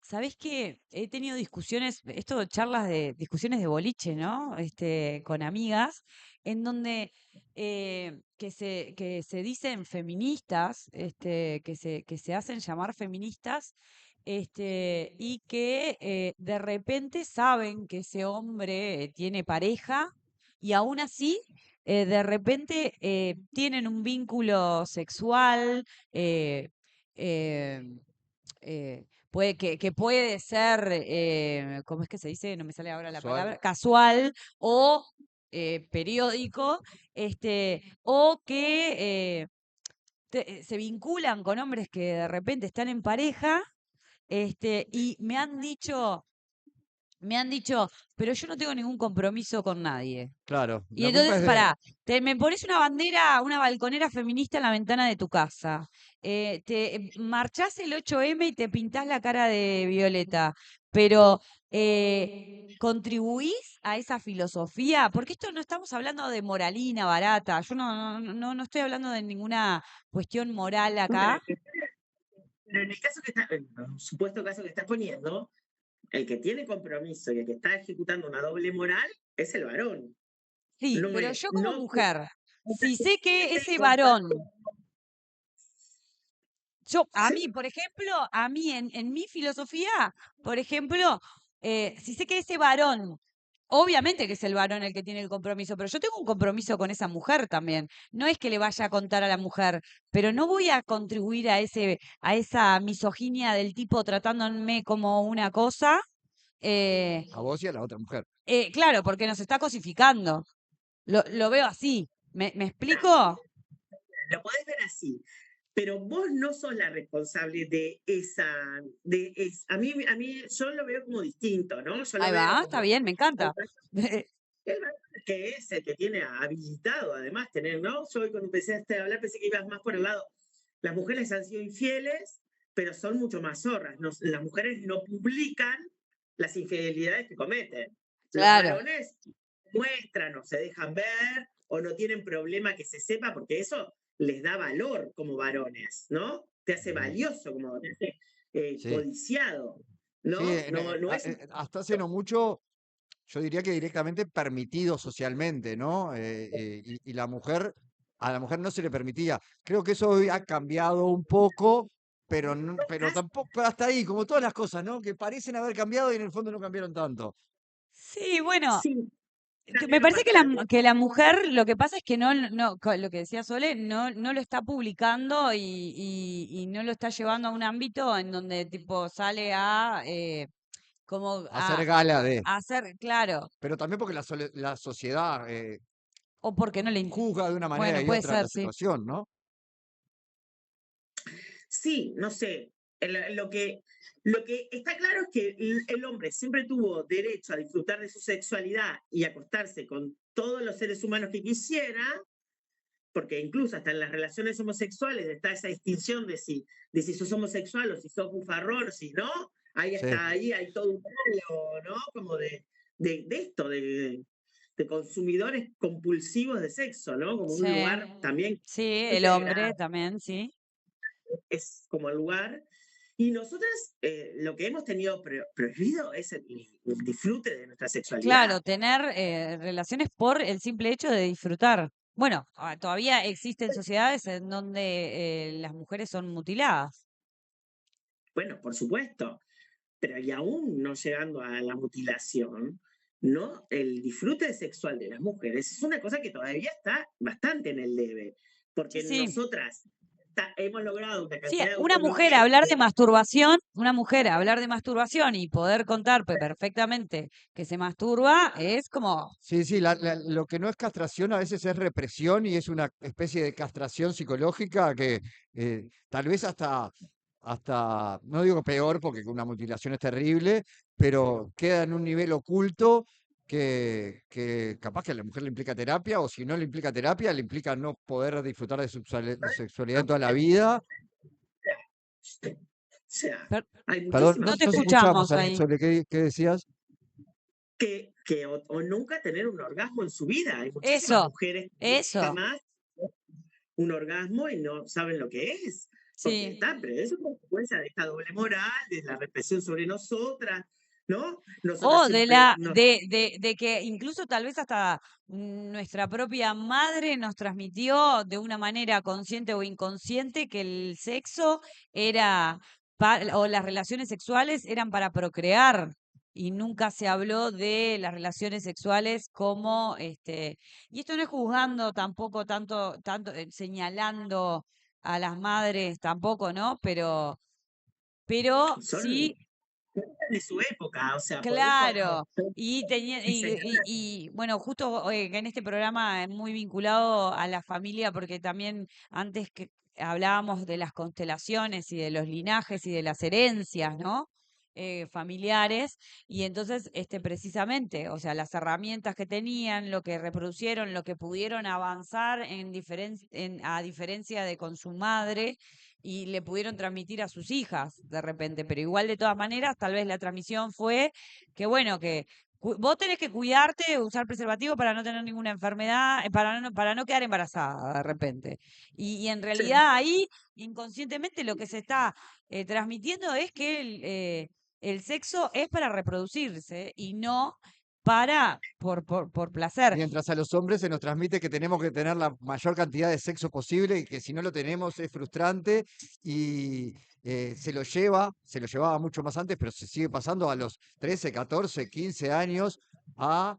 ¿sabés qué? He tenido discusiones, esto charlas de discusiones de boliche, ¿no? Con amigas, en donde que se dicen feministas, que se hacen llamar feministas, y que de repente saben que ese hombre tiene pareja y aún así de repente tienen un vínculo sexual, eh, eh, que puede ser, ¿cómo es que se dice? No me sale ahora la Casual. palabra, casual o periódico, o que se vinculan con hombres que de repente están en pareja, y me han dicho, pero yo no tengo ningún compromiso con nadie. Claro, Y la culpa entonces, es de... pará, me pones una bandera, una balconera feminista en la ventana de tu casa. Te marchás el 8M y te pintás la cara de Violeta, pero ¿contribuís a esa filosofía? Porque esto no estamos hablando de moralina barata. Yo no estoy hablando de ninguna cuestión moral Bueno, acá. pero en el caso en el supuesto caso que estás poniendo, el que tiene compromiso y el que está ejecutando una doble moral es el varón. Sí, No pero es, yo como no mujer, si sé que esté ese contando. varón a Sí, mí, por ejemplo, en mi filosofía, por ejemplo, si sé que ese varón, obviamente que es el varón el que tiene el compromiso, pero yo tengo un compromiso con esa mujer también. No es que le vaya a contar a la mujer, pero no voy a contribuir a esa misoginia del tipo tratándome como una cosa. eh, A vos y a la otra mujer. claro, porque nos está cosificando. Lo veo así. ¿Me explico? lo podés ver así, pero vos no sos la responsable de esa, a mí, yo lo veo como distinto, ¿no? Yo lo Ahí veo va, está como bien, me encanta. el varón que es el que tiene habilitado, además, tener, ¿no? Yo hoy cuando empecé a hablar pensé que ibas más por el lado, las mujeres han sido infieles, pero son mucho más zorras. Las mujeres no publican las infidelidades que cometen. Los Claro. varones muestran o se dejan ver o no tienen problema que se sepa, porque eso les da valor como varones, ¿no? Te hace valioso, como te hace Sí, codiciado, sí, ¿no? No es hasta hace no mucho, yo diría que directamente permitido socialmente, ¿no? Y a la mujer no se le permitía. Creo que eso hoy ha cambiado un poco, pero tampoco hasta ahí, como todas las cosas, ¿no? Que parecen haber cambiado y en el fondo no cambiaron tanto. Sí, bueno, sí, me cambiaron parece que la, bastante. que la mujer, lo que pasa es que lo que decía Sole, no lo está publicando y no lo está llevando a un ámbito en donde tipo sale como Hacer gala de. a hacer, claro, Pero también porque la sociedad o porque no le... juzga de una manera Bueno, y puede otra la ser, sí. situación, ¿no? Sí, no sé. Lo que está claro es que el hombre siempre tuvo derecho a disfrutar de su sexualidad y acostarse con todos los seres humanos que quisiera, porque incluso hasta en las relaciones homosexuales está esa distinción de si sos homosexual o si sos bufarrón o si no. Ahí Sí, está, ahí hay todo un rollo, ¿no? Como de esto, de consumidores compulsivos de sexo, ¿no? Como un Sí, lugar también sí, muy el hombre degradado, también, sí. es como el lugar. Y nosotras lo que hemos tenido prohibido es el disfrute de nuestra Claro, sexualidad. tener relaciones por el simple hecho de disfrutar. Bueno, todavía existen sociedades en donde las mujeres son mutiladas. Bueno, por supuesto, pero y aún no llegando a la mutilación, ¿no? El disfrute sexual de las mujeres es una cosa que todavía está bastante en el debe, Sí, porque sí. nosotras hemos logrado una Sí, cantidad de una mujer autonomía. hablar de masturbación, una mujer hablar de masturbación y poder contar perfectamente que se masturba es como, sí, sí, lo que no es castración a veces es represión y es una especie de castración psicológica que tal vez hasta, no digo peor porque una mutilación es terrible, pero queda en un nivel oculto que capaz que a la mujer le implica terapia o si no le implica terapia, le implica no poder disfrutar de su sexualidad toda la vida. O sea, per- hay Perdón, muchísimas no te no te mujeres escuchamos escuchamos ahí, ahí. Sole, ¿qué decías? que o nunca tener un orgasmo en su vida. Hay muchísimas Eso, mujeres que eso. jamás un orgasmo y no saben lo que es. Porque Sí. está, pero eso es consecuencia de esta doble moral, de la represión sobre nosotras, ¿no? Nosotras O siempre nos... de que incluso tal vez hasta nuestra propia madre nos transmitió de una manera consciente o inconsciente que el sexo era o las relaciones sexuales eran para procrear. Y nunca se habló de las relaciones sexuales como y esto no es juzgando tampoco tanto señalando a las madres tampoco, ¿no? Pero Son sí. de su época, o sea, podemos Claro, enseñar. bueno, justo en este programa es muy vinculado a la familia, porque también antes que hablábamos de las constelaciones y de los linajes y de las herencias, ¿no? Familiares, y entonces, precisamente, o sea, las herramientas que tenían, lo que reproducieron, lo que pudieron avanzar a diferencia de con su madre, y le pudieron transmitir a sus hijas de repente, pero igual de todas maneras, tal vez la transmisión fue que bueno, que vos tenés que cuidarte, usar preservativo para no tener ninguna enfermedad, para no quedar embarazada de repente. Y en Sí. realidad ahí, inconscientemente, lo que se está transmitiendo es que el sexo es para reproducirse y no por placer. Mientras a los hombres se nos transmite que tenemos que tener la mayor cantidad de sexo posible y que si no lo tenemos es frustrante y se lo llevaba mucho más antes, pero se sigue pasando a los 13, 14, 15 años a...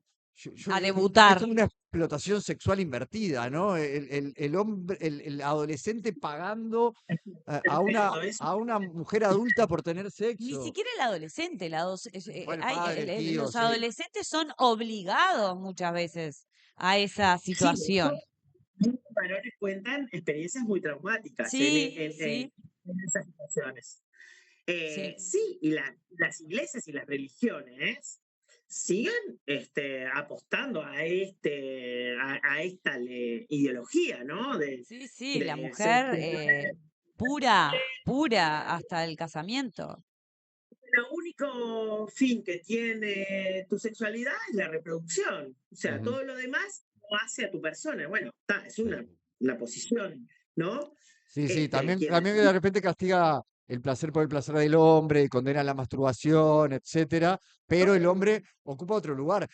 A es debutar. una explotación sexual invertida, ¿no? El hombre, el adolescente pagando Perfecto, eso. a una mujer adulta por tener Ni sexo. siquiera el adolescente, Fue el padre, el tío, los sí. adolescentes son obligados muchas veces a esa Sí, de hecho, situación. muchos varones cuentan experiencias muy traumáticas Sí, sí, en esas situaciones. sí, Sí, y las iglesias y las religiones siguen apostando a esta ideología, ¿no? sí, sí, la De mujer seleccionar. pura hasta el casamiento. El único fin que tiene tu sexualidad es la reproducción. O sea, Ujú, todo lo demás lo hace a tu persona. Bueno, es sí. una posición, ¿no? Sí, sí, también, Quien también de repente castiga el placer por el placer del hombre y condena la masturbación, etcétera, pero el hombre ocupa otro lugar.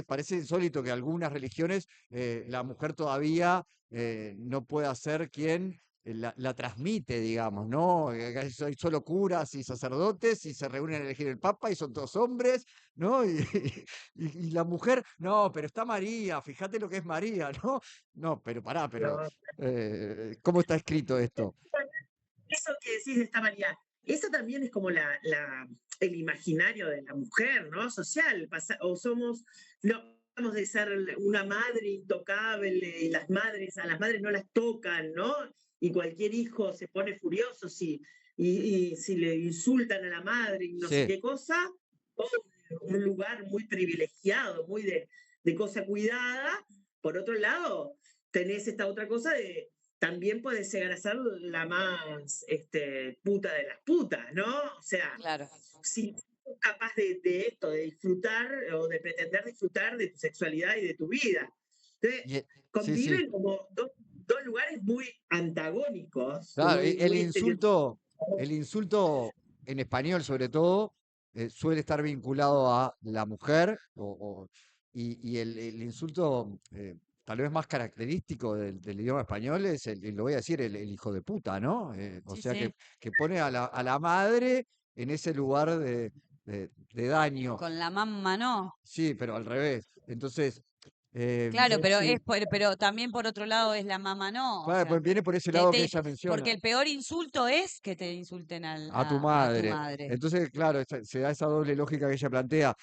Parece insólito que algunas religiones la mujer todavía no pueda ser quien la transmite, digamos, ¿no? Que hay solo curas y sacerdotes y se reúnen a elegir el papa y son todos hombres, ¿no? Y la mujer, no, pero está María, fíjate lo que es María, ¿no? No, pero pará, pero no, ¿cómo está escrito esto? eso que decís de esta María, eso también es como el imaginario de la mujer, ¿no? Social, o somos, no, vamos de ser una madre intocable, y a las madres no las tocan, ¿no? Y cualquier hijo se pone furioso y si le insultan a la madre y no sé Sí, qué cosa, todo un lugar muy privilegiado, muy de cosa cuidada. Por otro lado, tenés esta otra cosa de también puede llegar a ser la más puta de las putas, ¿no? O sea, Claro. si sos capaz de esto, de disfrutar o de pretender disfrutar de tu sexualidad y de tu vida. Entonces, sí, sí. conviven como dos lugares muy antagónicos, Claro, muy estereotipados. el insulto en español sobre todo, suele estar vinculado a la mujer y el insulto tal vez más característico del idioma español es, lo voy a decir, el hijo de puta, ¿no? O Sí, sea sí. que pone a la madre en ese lugar de daño. Con la mamá no. Sí, pero al revés. Entonces, Claro, pero Sí, pero también por otro lado es la mamá no. O claro, sea, pues viene por ese que lado que te, ella menciona. porque el peor insulto es que te insulten A tu a tu madre. madre. Entonces, claro, se da esa doble lógica que ella plantea.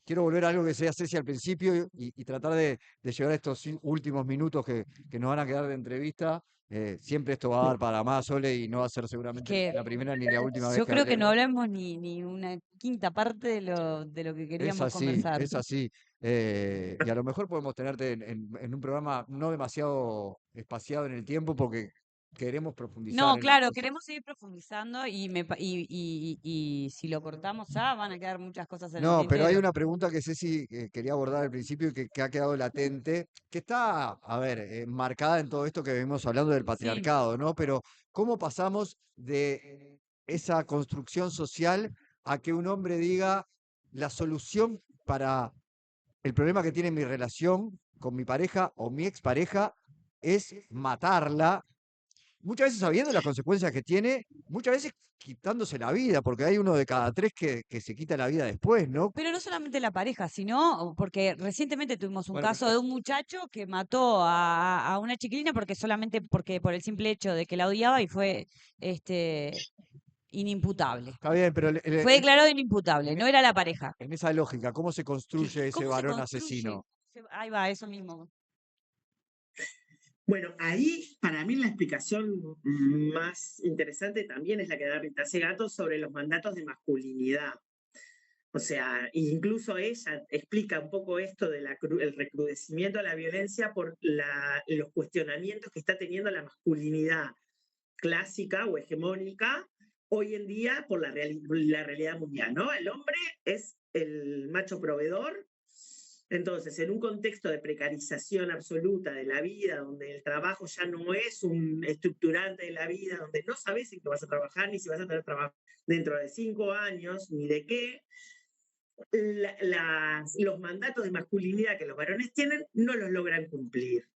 Quiero volver a algo que decía Ceci al principio y tratar de llegar a estos últimos minutos que nos van a quedar de entrevista. Siempre esto va a dar para más, Sole, y no va a ser Es seguramente que la primera ni la última vez yo que creo que no hablemos. hablamos ni una quinta parte de lo que Es queríamos así, conversar. es así. Y a lo mejor podemos tenerte en un programa no demasiado espaciado en el tiempo, porque queremos profundizar No, en las claro, cosas. queremos seguir profundizando y si lo cortamos ya van a quedar muchas cosas en el No, pero hay tintero. una pregunta que Ceci quería abordar al principio y que ha quedado latente, que está, a ver, marcada en todo esto que venimos hablando del Sí, patriarcado, ¿no? Pero ¿cómo pasamos de esa construcción social a que un hombre diga la solución para el problema que tiene mi relación con mi pareja o mi expareja es matarla? Muchas veces sabiendo las consecuencias que tiene, muchas veces quitándose la vida, porque hay uno de cada tres que se quita la vida después, ¿no? pero no solamente la pareja, sino porque recientemente tuvimos un Bueno, caso de un muchacho que mató a una chiquilina porque solamente porque por el simple hecho de que la odiaba y fue este inimputable. está bien, pero Fue declarado inimputable, en, no era la pareja. en esa lógica, ¿cómo se construye ese ¿Cómo se varón construye? asesino? Ahí va, eso mismo. Bueno, ahí para mí la explicación más interesante también es la que da Rita Segato sobre los mandatos de masculinidad. O sea, incluso ella explica un poco esto del recrudecimiento de la violencia por los cuestionamientos que está teniendo la masculinidad clásica o hegemónica hoy en día por la realidad mundial, ¿no? El hombre es el macho proveedor. Entonces, en un contexto de precarización absoluta de la vida, donde el trabajo ya no es un estructurante de la vida, donde no sabes si vas a trabajar, ni si vas a tener trabajo dentro de 5 años, ni de qué, los mandatos de masculinidad que los varones tienen no los logran cumplir.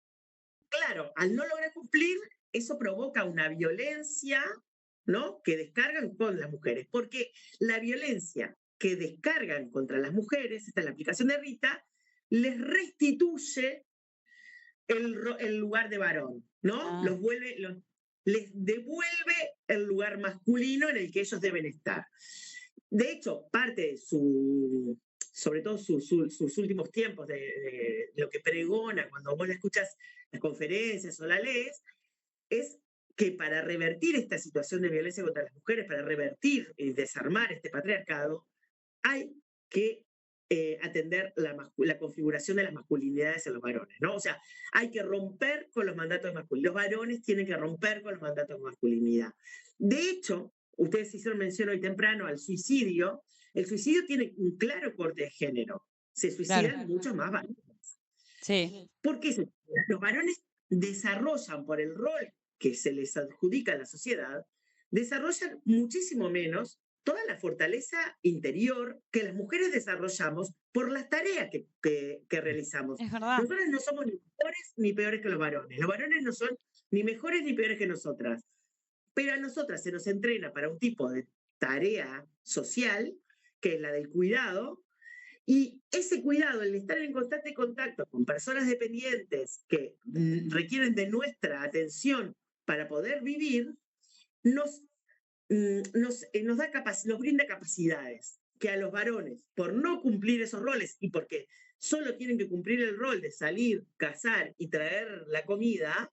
Claro, al no lograr cumplir, eso provoca una violencia, ¿no? Que descargan con las mujeres, porque la violencia que descargan contra las mujeres, esta es la aplicación de Rita, les restituye el lugar de varón, ¿no? Ah, Les devuelve el lugar masculino en el que ellos deben estar. De hecho, parte de sobre todo sus últimos tiempos, de lo que pregona cuando vos la escuchas las conferencias o la lees, es que para revertir esta situación de violencia contra las mujeres, para revertir y desarmar este patriarcado, hay que atender la configuración de las masculinidades en los varones, ¿no? O sea, hay que romper con los mandatos de masculinidad. Los varones tienen que romper con los mandatos de masculinidad. De hecho, ustedes hicieron mención hoy temprano al suicidio. El suicidio tiene un claro corte de género. Se suicidan claro, muchos más varones. sí. ¿Por qué? Los varones desarrollan por el rol que se les adjudica a la sociedad, desarrollan muchísimo menos toda la fortaleza interior que las mujeres desarrollamos por las tareas que realizamos. Es verdad. Nosotras no somos ni mejores ni peores que los varones. Los varones no son ni mejores ni peores que nosotras. Pero a nosotras se nos entrena para un tipo de tarea social, que es la del cuidado, y ese cuidado, el estar en constante contacto con personas dependientes que requieren de nuestra atención para poder vivir, nos, nos brinda capacidades que a los varones, por no cumplir esos roles y porque solo tienen que cumplir el rol de salir, cazar y traer la comida,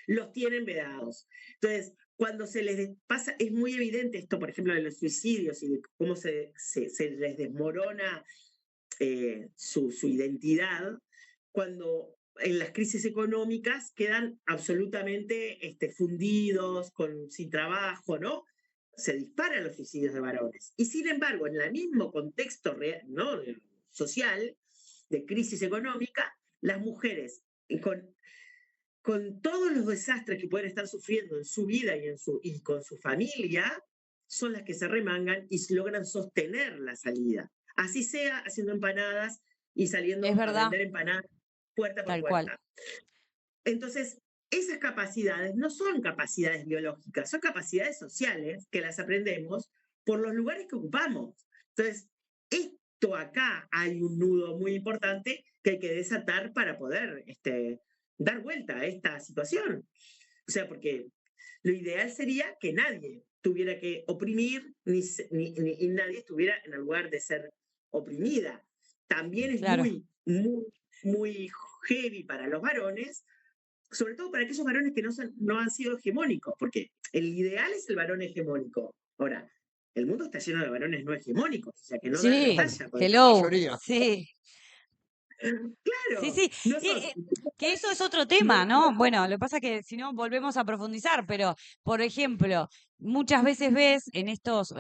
los tienen vedados. Entonces, cuando se les pasa, es muy evidente esto, por ejemplo, de los suicidios y de cómo se les desmorona su identidad, cuando en las crisis económicas quedan absolutamente fundidos, sin trabajo, ¿no? Se disparan los suicidios de varones. Y sin embargo, en el mismo contexto real, ¿no? social, de crisis económica, las mujeres con todos los desastres que pueden estar sufriendo en su vida y con su familia, son las que se remangan y logran sostener la salida. Así sea haciendo empanadas y saliendo Es a verdad, vender empanadas puerta por tal cual. puerta. Entonces, esas capacidades no son capacidades biológicas, son capacidades sociales que las aprendemos por los lugares que ocupamos. Entonces, esto acá hay un nudo muy importante que hay que desatar para poder dar vuelta a esta situación. O sea, porque lo ideal sería que nadie tuviera que oprimir ni nadie estuviera en el lugar de ser oprimida. También es Claro. muy heavy para los varones, sobre todo para aquellos varones que no han sido hegemónicos, porque el ideal es el varón hegemónico. Ahora, el mundo está lleno de varones no hegemónicos, o sea, que no dan la Sí, talla. La hello, mayoría. sí. Sí, Claro, sí, no y, sos, que eso es otro no, tema, ¿no? Bueno, lo que pasa es que si no volvemos a profundizar, pero, por ejemplo, muchas veces ves en estas,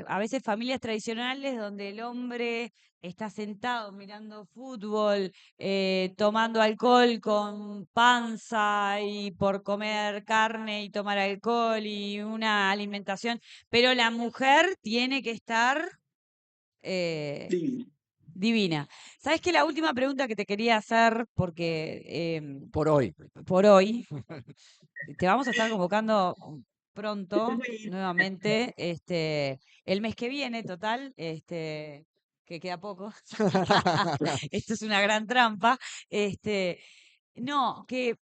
a veces familias tradicionales donde el hombre está sentado mirando fútbol, tomando alcohol con panza y por comer carne y tomar alcohol y una alimentación, pero la mujer tiene que estar eh, divino. divina. ¿Sabes qué? La última pregunta que te quería hacer, porque Por hoy. por hoy te vamos a estar convocando Después pronto, voy a ir. nuevamente, el mes que viene, total, que queda poco. Esto es una gran trampa. Este, no, que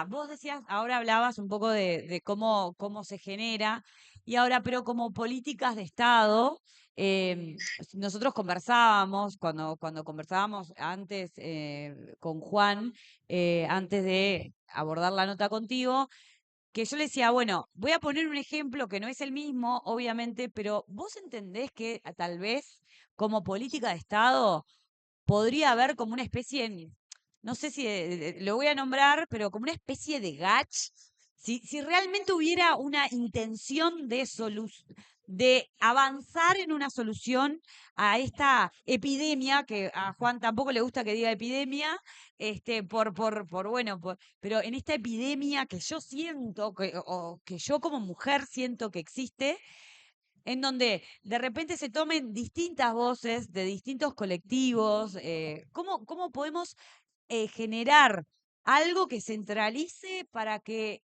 vos decías, ahora hablabas un poco de cómo se genera, y ahora, pero como políticas de Estado, nosotros conversábamos, cuando conversábamos antes con Juan, antes de abordar la nota contigo, que yo le decía, bueno, voy a poner un ejemplo que no es el mismo, obviamente, pero vos entendés que tal vez como política de Estado podría haber como una especie, no sé si lo voy a nombrar, pero como una especie de gach, si realmente hubiera una intención de avanzar en una solución a esta epidemia, que a Juan tampoco le gusta que diga epidemia, bueno, pero en esta epidemia que yo siento, o que yo como mujer siento que existe, en donde de repente se tomen distintas voces de distintos colectivos. ¿Cómo podemos generar algo que centralice para que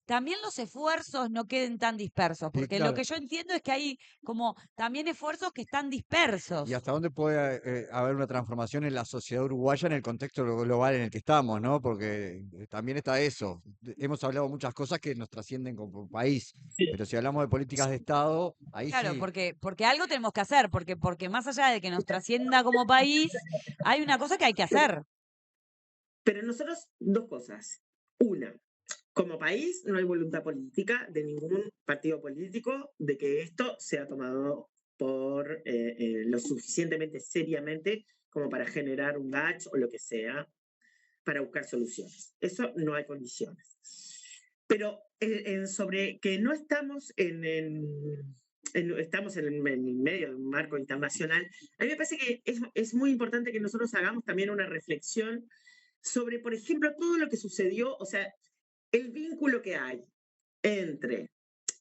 también los esfuerzos no queden tan dispersos? Sí, Porque lo claro. que yo entiendo es que hay como también esfuerzos que están ¿Y dispersos. hasta dónde puede haber una transformación en la sociedad uruguaya en el contexto global en el que estamos, ¿no? Porque también está eso. Hemos hablado muchas cosas que nos trascienden como país, Sí. pero si hablamos de políticas de Estado, ahí Claro, sí. porque algo tenemos que hacer, porque más allá de que nos trascienda como país, hay una cosa que hay que hacer. Pero nosotros, dos cosas. Una, como país no hay voluntad política de ningún partido político de que esto sea tomado por lo suficientemente seriamente como para generar un batch o lo que sea para buscar soluciones. Eso no hay condiciones. Pero sobre que no estamos estamos en el medio de un marco internacional, a mí me parece que es muy importante que nosotros hagamos también una reflexión sobre, por ejemplo, todo lo que sucedió, o sea, el vínculo que hay entre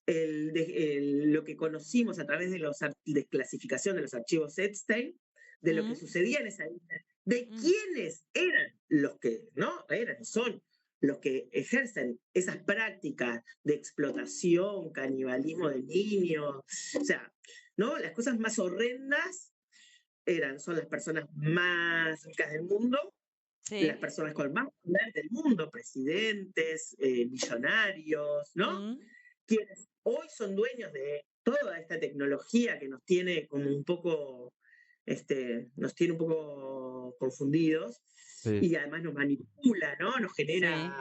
lo que conocimos a través de la desclasificación de los archivos Epstein, de lo que Mm, sucedía en esa isla, de mm, quiénes eran los que, no, eran, son los que ejercen esas prácticas de explotación, canibalismo de niños, o sea, ¿no? Las cosas más horrendas son las personas más ricas del mundo, las sí. personas con más poder del mundo, presidentes, millonarios, ¿no? Mm, Quienes hoy son dueños de toda esta tecnología que nos tiene como un poco, nos tiene un poco confundidos Sí. y además nos manipula, ¿no? Nos sí. genera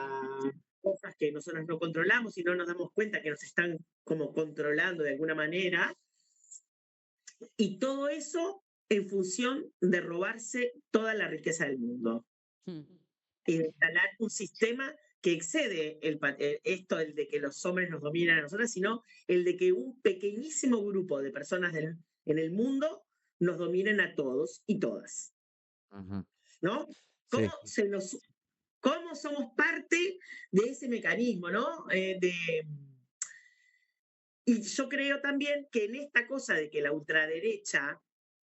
cosas que nosotros no controlamos y no nos damos cuenta que nos están como controlando de alguna manera. Y todo eso en función de robarse toda la riqueza del mundo Mm. y de instalar un sistema que excede el de que los hombres nos dominan a nosotras, sino el de que un pequeñísimo grupo de personas en el mundo nos dominen a todos y todas, Ujú. ¿no? ¿Cómo, Sí. cómo somos parte de ese mecanismo, ¿no? Y yo creo también que en esta cosa de que la ultraderecha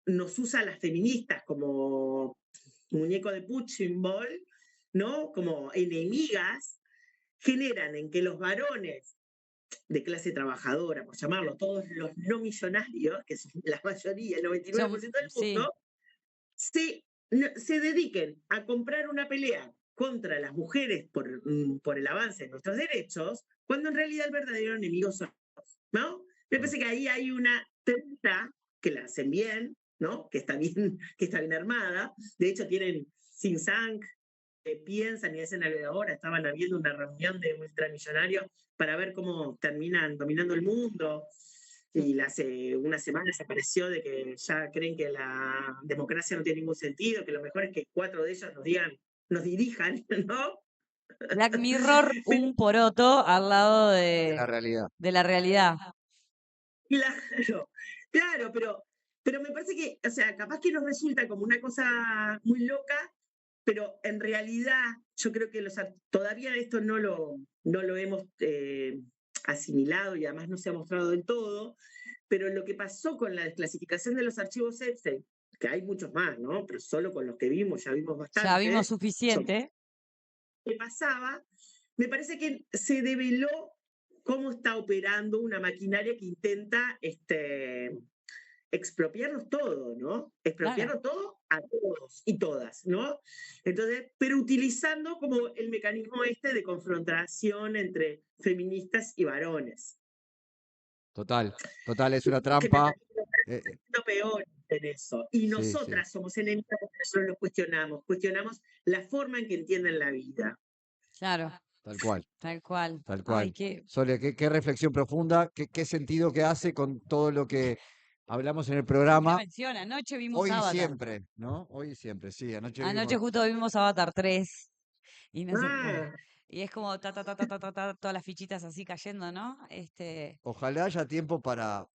nos usa a las feministas como muñeco de punching ball, ¿no? Como enemigas, generan en que los varones de clase trabajadora, por llamarlo, todos los no millonarios, que son la mayoría, el Son, 99% del sí. mundo, se dediquen a comprar una pelea contra las mujeres por el avance de nuestros derechos, cuando en realidad el verdadero enemigo son, ¿no? Me Mm. parece que ahí hay una treta que la hacen bien, ¿no? Que está bien, que está bien armada. De hecho, tienen think tank, piensan y hacen ahora, estaban habiendo una reunión de ultramillonarios para ver cómo terminan dominando el mundo. y hace unas semanas apareció de que ya creen que la democracia no tiene ningún sentido, que lo mejor es que 4 de ellos nos dirijan, ¿no? Black Mirror, Pero un poroto al lado De la realidad. de la realidad. claro, claro, pero me parece que, o sea, capaz que nos resulta como una cosa muy loca, pero en realidad yo creo que todavía esto no lo hemos asimilado y además no se ha mostrado del todo, pero lo que pasó con la desclasificación de los archivos Epstein, que hay muchos más, ¿no? Pero solo con los que vimos, ya vimos Ya vimos bastante, suficiente. que pasaba, me parece que se develó cómo está operando una maquinaria que intenta expropiarnos todo, ¿no? Claro. Expropiarnos todo a todos y todas, ¿no? Entonces, pero utilizando como el mecanismo de confrontación entre feministas y varones, Total, es una que me trampa. parece lo peor en eso. Y Sí, sí, nosotras somos enemigas porque nosotros lo cuestionamos la forma en que entienden la vida. Claro, tal cual, tal cual. tal Ay, cual. qué, Sole, qué reflexión profunda, qué sentido que hace con todo lo que hablamos en el programa. menciona, anoche vimos Hoy y Avatar. siempre, ¿no? Hoy y siempre, sí. Anoche Anoche vimos. justo vimos Avatar 3 y no sé, Ah, y es como ta, todas las fichitas así cayendo, ¿no? Ojalá haya tiempo para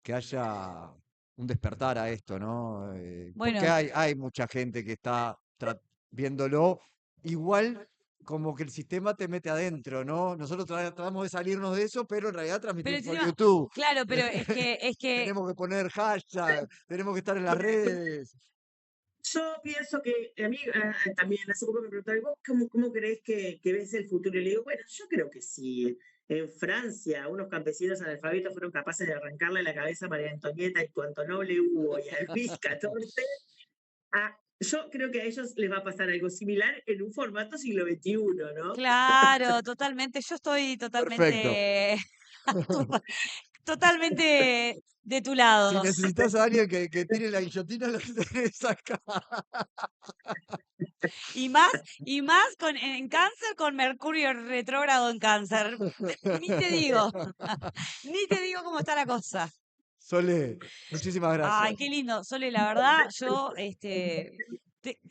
que haya un despertar a esto, ¿no? Bueno, Porque hay mucha gente que está viéndolo. Igual como que el sistema te mete adentro, ¿no? Nosotros tratamos de salirnos de eso, pero en realidad pero transmitimos por encima, YouTube. claro, pero es que Tenemos que poner hashtag, tenemos que estar en las redes. yo pienso que a mí también hace poco me preguntaron, ¿vos cómo crees que ves el futuro? Y le digo, bueno, yo creo que sí. En Francia, unos campesinos analfabetos fueron capaces de arrancarle la cabeza a María Antonieta y cuanto noble hubo y a Luis XIV. Yo creo que a ellos les va a pasar algo similar en un formato siglo XXI, ¿no? claro, totalmente, yo estoy Perfecto. totalmente de tu Si lado. necesitas a alguien que tire la guillotina, lo tenés acá. Y más en cáncer con Mercurio retrógrado en cáncer. Ni te digo, ni te digo cómo está la cosa. Sole, muchísimas Ay, gracias. qué lindo. Sole, la verdad, yo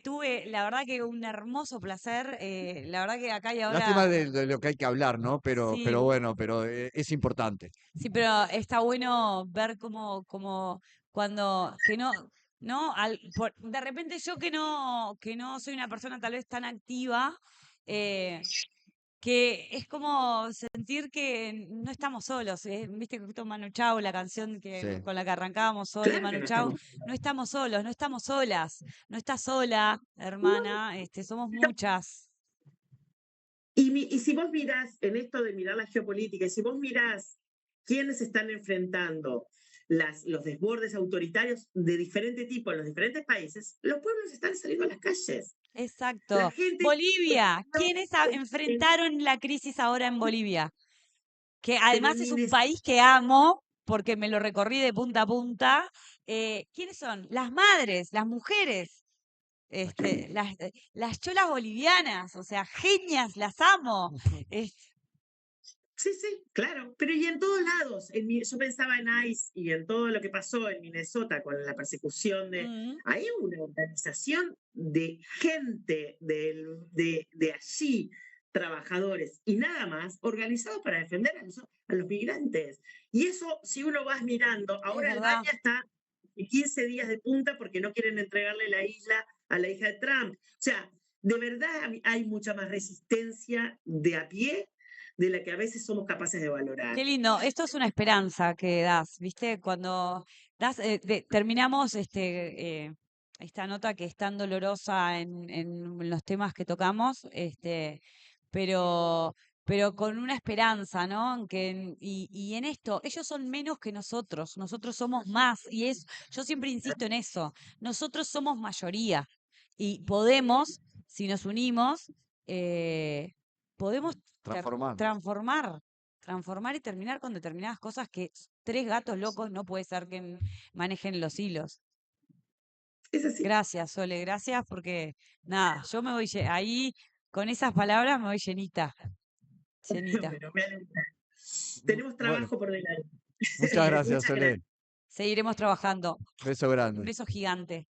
tuve, la verdad que un hermoso placer. La verdad que acá y Lástima ahora, de lo que hay que hablar, ¿no? Pero sí, bueno, es importante. sí, pero está bueno ver cómo cuando, que no, ¿no? De repente yo que no soy una persona tal vez tan activa, eh, que es como sentir que no estamos solos. Viste que justo Manu Chao, la canción Sí. con la que arrancábamos Sol de Claro que Manu no Chao, estamos. no estamos solos, no estamos solas, no estás sola, hermana, somos muchas. Y si vos mirás en esto de mirar la geopolítica, y si vos mirás quiénes están enfrentando los desbordes autoritarios de diferente tipo en los diferentes países, los pueblos están saliendo a las calles. La Exacto. gente Bolivia, ¿quiénes enfrentaron la crisis ahora en Bolivia? Que además es un feminines. país que amo porque me lo recorrí de punta a punta. ¿Quiénes son? Las madres, las mujeres, las cholas bolivianas, o sea, genias, las amo. Es- Sí, sí, claro, pero y en todos lados, yo pensaba en ICE y en todo lo que pasó en Minnesota con la persecución mm, hay una organización de gente de allí, trabajadores y nada más, organizados para defender a los migrantes. Y eso, si uno va mirando, es ahora verdad. Albania está 15 días de punta porque no quieren entregarle la isla a la hija de Trump. O sea, de verdad hay mucha más resistencia de a pie de la que a veces somos capaces de valorar. Qué lindo. Esto es una esperanza que das, ¿viste? Cuando terminamos esta nota que es tan dolorosa en los temas que tocamos, pero, pero con una esperanza, ¿no? Y en esto, ellos son menos que nosotros somos más, yo siempre insisto en eso, nosotros somos mayoría y podemos, si nos unimos, eh, podemos Transformar. transformar y terminar con determinadas cosas que tres gatos locos no puede ser que manejen los hilos. Es así. Gracias, Sole, gracias porque nada, yo me voy ahí con esas palabras me voy llenita, llenita. Bueno, me alegra. Tenemos Bueno, trabajo por delante. muchas gracias, Muchas gracias. Solén. Seguiremos trabajando. Beso Un grande. beso gigante.